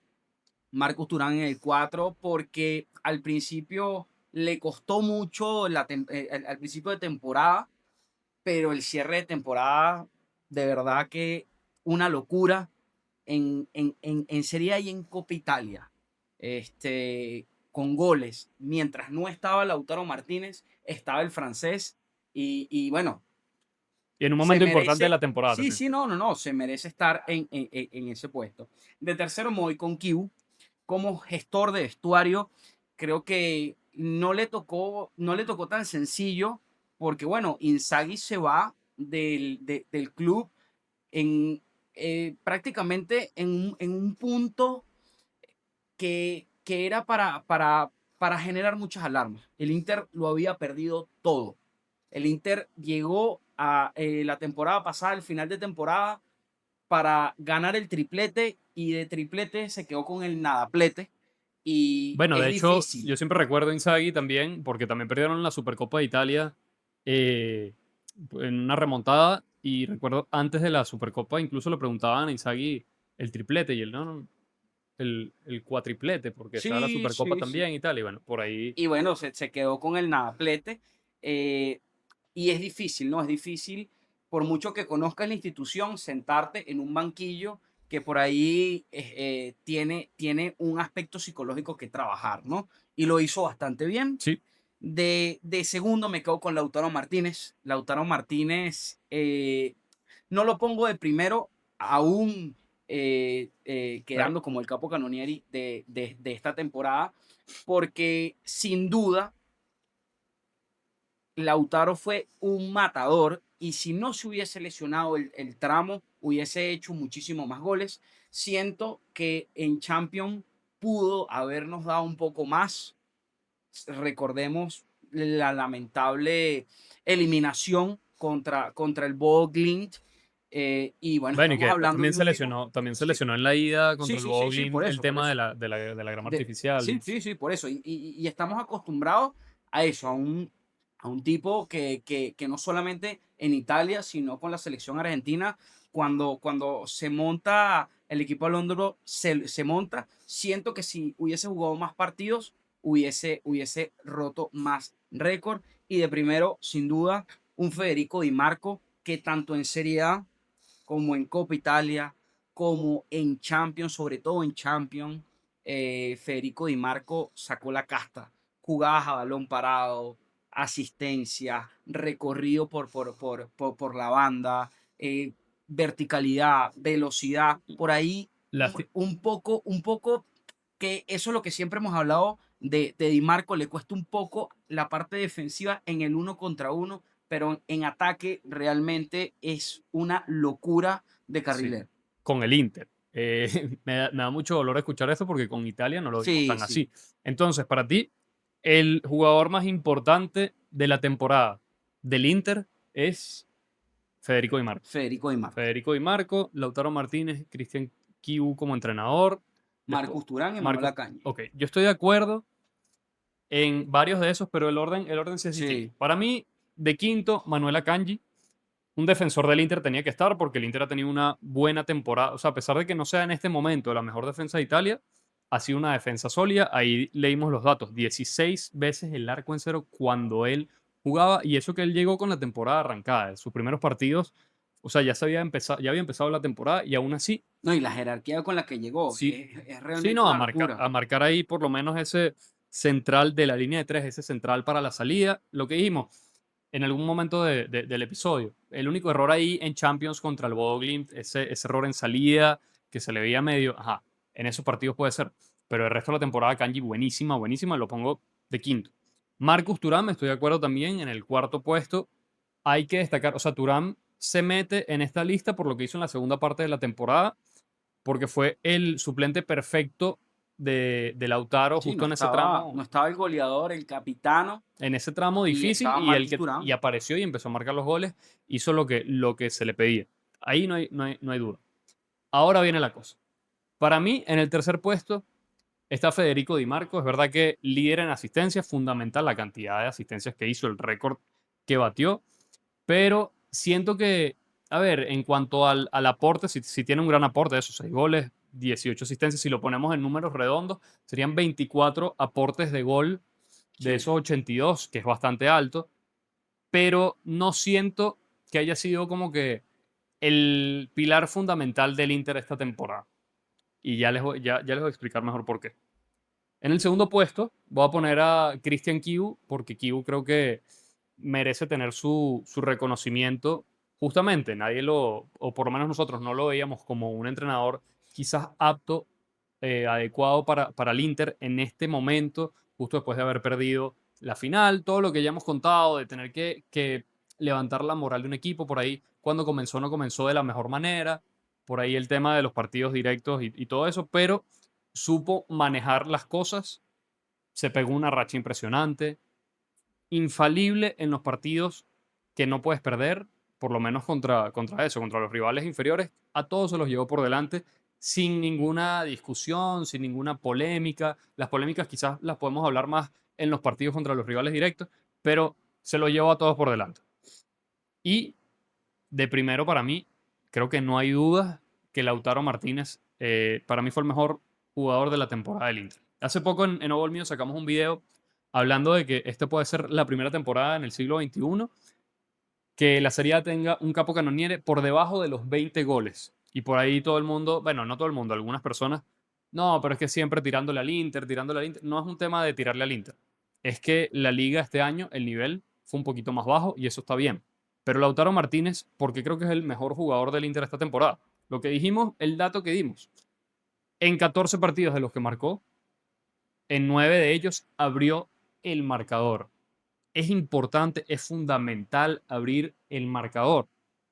Marcus Turán en el 4 porque al principio le costó mucho al principio de temporada, pero el cierre de temporada, de verdad que una locura en Serie A y en Copa Italia, con goles. Mientras no estaba Lautaro Martínez, estaba el francés, y bueno, Y en un se momento importante de merece, la temporada sí, también. sí, no, se merece estar en ese puesto. De tercero me voy con Kiu como gestor de vestuario. Creo que no le tocó tan sencillo, porque bueno, Inzaghi se va del club en, prácticamente en un punto que era para generar muchas alarmas. El Inter lo había perdido todo. El Inter llegó a la temporada pasada, el final de temporada, para ganar el triplete, y de triplete se quedó con el nadaplete, y Bueno, es de hecho, difícil. yo siempre recuerdo a Inzaghi también, porque también perdieron la Supercopa de Italia eh, en una remontada. Y recuerdo antes de la Supercopa, incluso le preguntaban a Inzaghi el triplete y él no, el cuatriplete, porque estaba la Sí, Supercopa sí, sí. también y tal. Y bueno, por ahí. Y bueno, se quedó con el nadaplete. eh, y es difícil, ¿no? Es difícil, por mucho que conozcas la institución, sentarte en un banquillo que por ahí tiene un aspecto psicológico que trabajar, ¿no? Y lo hizo bastante bien. Sí, De segundo me quedo con Lautaro Martínez. Lautaro Martínez, no lo pongo de primero, aún claro. quedando como el capo canonieri de esta temporada, porque sin duda Lautaro fue un matador, y si no se hubiese lesionado el tramo, hubiese hecho muchísimo más goles. Siento que en Champions pudo habernos dado un poco más. Recordemos la lamentable eliminación contra el Bodo Glimt. Y bueno, Bueno, y que estamos después hablando de un equipo. también se Sí, lesionó en la ida sí, contra el sí, sí, sí, Boglin por el eso, por tema eso. de la grama artificial. Sí, sí, sí, por eso. Y estamos acostumbrados a eso, a un tipo que no solamente en Italia, sino con la selección argentina, cuando se monta el equipo al hombro, se monta. Siento que si hubiese jugado más partidos, hubiese roto más récord. Y de primero, sin duda, un Federico Di Marco, que tanto en Serie A como en Copa Italia, como en Champions, sobre todo en Champions, Federico Di Marco sacó la casta. Jugadas a balón parado, asistencia, recorrido por la banda, verticalidad, velocidad, por ahí Lasti- un poco que eso es lo que siempre hemos hablado de Di Marco, le cuesta un poco la parte defensiva en el uno contra uno, pero en ataque realmente es una locura de sí, carrilero. con el Inter. Me da mucho dolor escuchar eso porque con Italia no lo vimos Sí, tan sí. así. Entonces, para ti, el jugador más importante de la temporada del Inter es Federico Di Marco. Federico Di Marco. Federico Di Marco, Lautaro Martínez, Cristian Kiu como entrenador. Después, Marcus Turán y Manuel Marco. Acaña. Ok, yo estoy de acuerdo en varios de esos, pero el orden sí es distinto. Sí. Para mí, de quinto, Manuel Akanji. Un defensor del Inter tenía que estar porque el Inter ha tenido una buena temporada. O sea, a pesar de que no sea en este momento la mejor defensa de Italia, ha sido una defensa sólida. Ahí leímos los datos. 16 veces el arco en cero cuando él jugaba. Y eso que él llegó con la temporada arrancada. En sus primeros partidos, o sea, ya había empezado la temporada y aún así, No, y la jerarquía con la que llegó sí, es sí, realmente no, una locura. a marcar ahí por lo menos ese central de la línea de tres, ese central para la salida. Lo que dijimos en algún momento del episodio. El único error ahí en Champions contra el Bodo Glimt, ese error en salida que se le veía medio, ajá, en esos partidos puede ser. Pero el resto de la temporada, Kanji, buenísima, buenísima, lo pongo de quinto. Marcus Thuram, estoy de acuerdo también, en el cuarto puesto. Hay que destacar, o sea, Thuram se mete en esta lista por lo que hizo en la segunda parte de la temporada, porque fue el suplente perfecto de Lautaro Sí, justo en ese tramo no estaba el goleador, el capitano, y difícil estaba y Marcus y Turán. apareció y empezó a marcar los goles, hizo lo que se le pedía. Ahí no hay duda. Ahora viene la cosa. Para mí, en el tercer puesto está Federico Di Marco. Es verdad que líder en asistencias, fundamental la cantidad de asistencias que hizo, el récord que batió, pero siento que, a ver, en cuanto al aporte, si tiene un gran aporte, esos 6 goles, 18 asistencias, si lo ponemos en números redondos, serían 24 aportes de gol de Sí. esos 82, que es bastante alto, pero no siento que haya sido como que el pilar fundamental del Inter esta temporada. Y ya les voy a explicar mejor por qué. En el segundo puesto voy a poner a Christian Kiu, porque Kiu creo que merece tener su reconocimiento. Justamente, nadie o por lo menos nosotros no lo veíamos como un entrenador quizás apto, adecuado para el Inter en este momento, justo después de haber perdido la final, todo lo que ya hemos contado, de tener que levantar la moral de un equipo, por ahí cuando comenzó no comenzó de la mejor manera, por ahí el tema de los partidos directos y todo eso, pero supo manejar las cosas, se pegó una racha impresionante, infalible en los partidos que no puedes perder, por lo menos contra eso, contra los rivales inferiores, a todos se los llevó por delante sin ninguna discusión, sin ninguna polémica. Las polémicas quizás las podemos hablar más en los partidos contra los rivales directos, pero se lo llevó a todos por delante. Y de primero para mí, creo que no hay dudas que Lautaro Martínez para mí fue el mejor jugador de la temporada del Inter. Hace poco en Ovo Mío sacamos un video hablando de que este puede ser la primera temporada en el siglo XXI que la Serie A tenga un capocannoniere por debajo de los 20 goles. Y por ahí todo el mundo, bueno, no todo el mundo, algunas personas, no, pero es que siempre tirándole al Inter. No es un tema de tirarle al Inter. Es que la liga este año, el nivel fue un poquito más bajo y eso está bien. Pero Lautaro Martínez, porque creo que es el mejor jugador del Inter esta temporada. Lo que dijimos, el dato que dimos. En 14 partidos de los que marcó, en 9 de ellos abrió el marcador. Es importante, es fundamental abrir el marcador.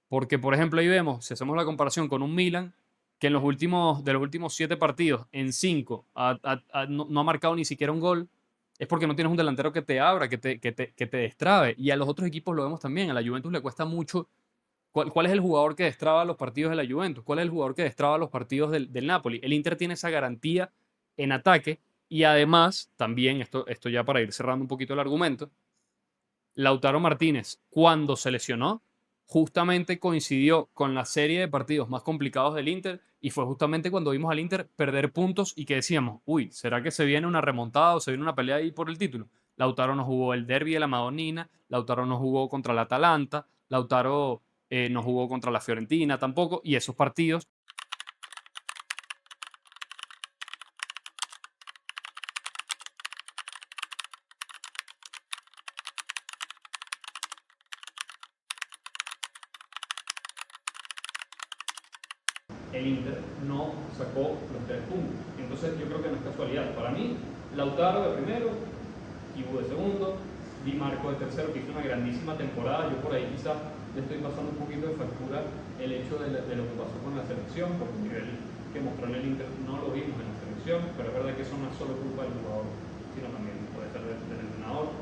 Porque, por ejemplo, ahí vemos, si hacemos la comparación con un Milan, que de los últimos 7 partidos, en 5 no ha marcado ni siquiera un gol, es porque no tienes un delantero que te abra, que te destrabe. Y a los otros equipos lo vemos también. A la Juventus le cuesta mucho. ¿Cuál es el jugador que destraba los partidos de la Juventus? ¿Cuál es el jugador que destraba los partidos del Napoli? El Inter tiene esa garantía en ataque y además, también, esto ya para ir cerrando un poquito el argumento, Lautaro Martínez, cuando se lesionó, justamente coincidió con la serie de partidos más complicados del Inter y fue justamente cuando vimos al Inter perder puntos y que decíamos, uy, ¿será que se viene una remontada o se viene una pelea ahí por el título? Lautaro no jugó el derby de la Madonnina, Lautaro no jugó contra el Atalanta, Lautaro no jugó contra la Fiorentina tampoco y esos partidos el Inter no sacó los 3 puntos. Entonces yo creo que no es casualidad. Para mí, Lautaro de primero, Kibu de segundo, Di Marco de tercero, que hizo una grandísima temporada. Yo por ahí quizás le estoy pasando un poquito de factura el hecho de lo que pasó con la selección, porque el nivel que mostró en el Inter no lo vimos en la selección, pero es verdad que eso no es solo culpa del jugador, sino también puede ser del entrenador.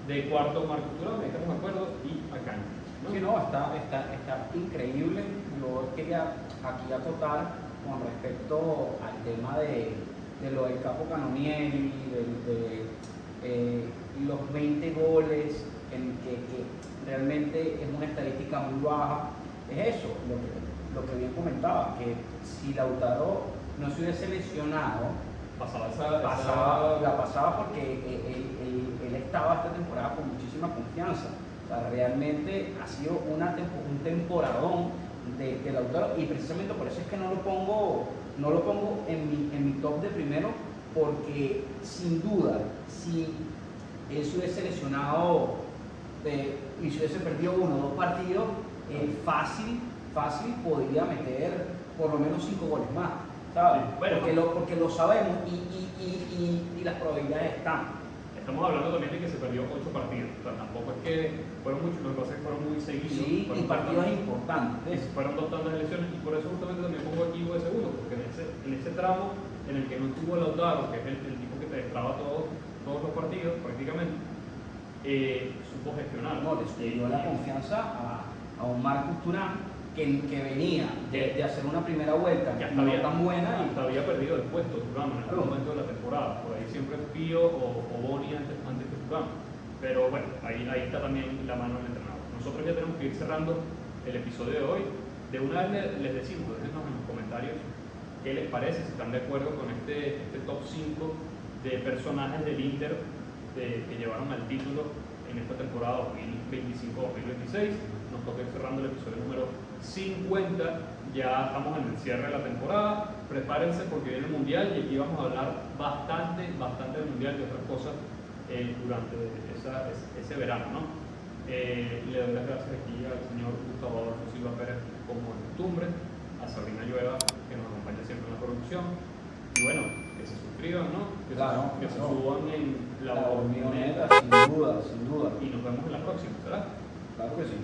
De cuarto, Marco Turán, ahí estamos de acuerdo, y Akanji, ¿no? Sí, no, está increíble. Yo quería aquí acotar con respecto al tema de lo del Capo Canonieri, los 20 goles, en que realmente es una estadística muy baja. Es eso, lo que bien comentaba, que si Lautaro no se hubiese lesionado, la pasaba porque él estaba esta temporada con muchísima confianza. O sea, realmente ha sido un temporadón de Lautaro, y precisamente por eso es que no lo pongo en mi top de primero, porque sin duda, si él se hubiese lesionado y se hubiese perdido 1 o 2 partidos, fácil podría meter por lo menos 5 goles más, ¿sabes? Sí, bueno, porque lo sabemos y las probabilidades están. Estamos hablando también de que se perdió 8 partidos, o sea, tampoco es que fueron muchos, los cosas que fueron muy seguidos. Sí, y partidos importantes. Fueron 2 tandas de elecciones, y por eso justamente también pongo aquí de segundo, porque en ese tramo en el que no estuvo Lautaro, que es el tipo que te destraba todos los partidos prácticamente, supo gestionar. No, le dio la confianza a un Marcus Thuram que venía de hacer una primera vuelta que no tan buena, y hasta había perdido el puesto Thuram en algún momento de la temporada. Por ahí siempre Pío o Boni antes que Thuram. Pero bueno, ahí está también la mano del entrenador. Nosotros ya tenemos que ir cerrando el episodio de hoy. De una vez les decimos, déjenos en los comentarios qué les parece, si están de acuerdo con este top 5 de personajes del Inter que llevaron al título en esta temporada 2025-2026. Nos toca ir cerrando el episodio número 50. Ya estamos en el cierre de la temporada. Prepárense porque viene el Mundial, y aquí vamos a hablar bastante del Mundial y otras cosas durante ese verano, ¿no? Le doy las gracias aquí al señor Gustavo Adolfo Silva Pérez, como de costumbre, a Sabrina Llueva, que nos acompaña siempre en la producción, y bueno, que se suscriban, ¿no? Que se suban en la Hormiguoneta, sin duda. y nos vemos en la próxima, ¿será? Claro que sí.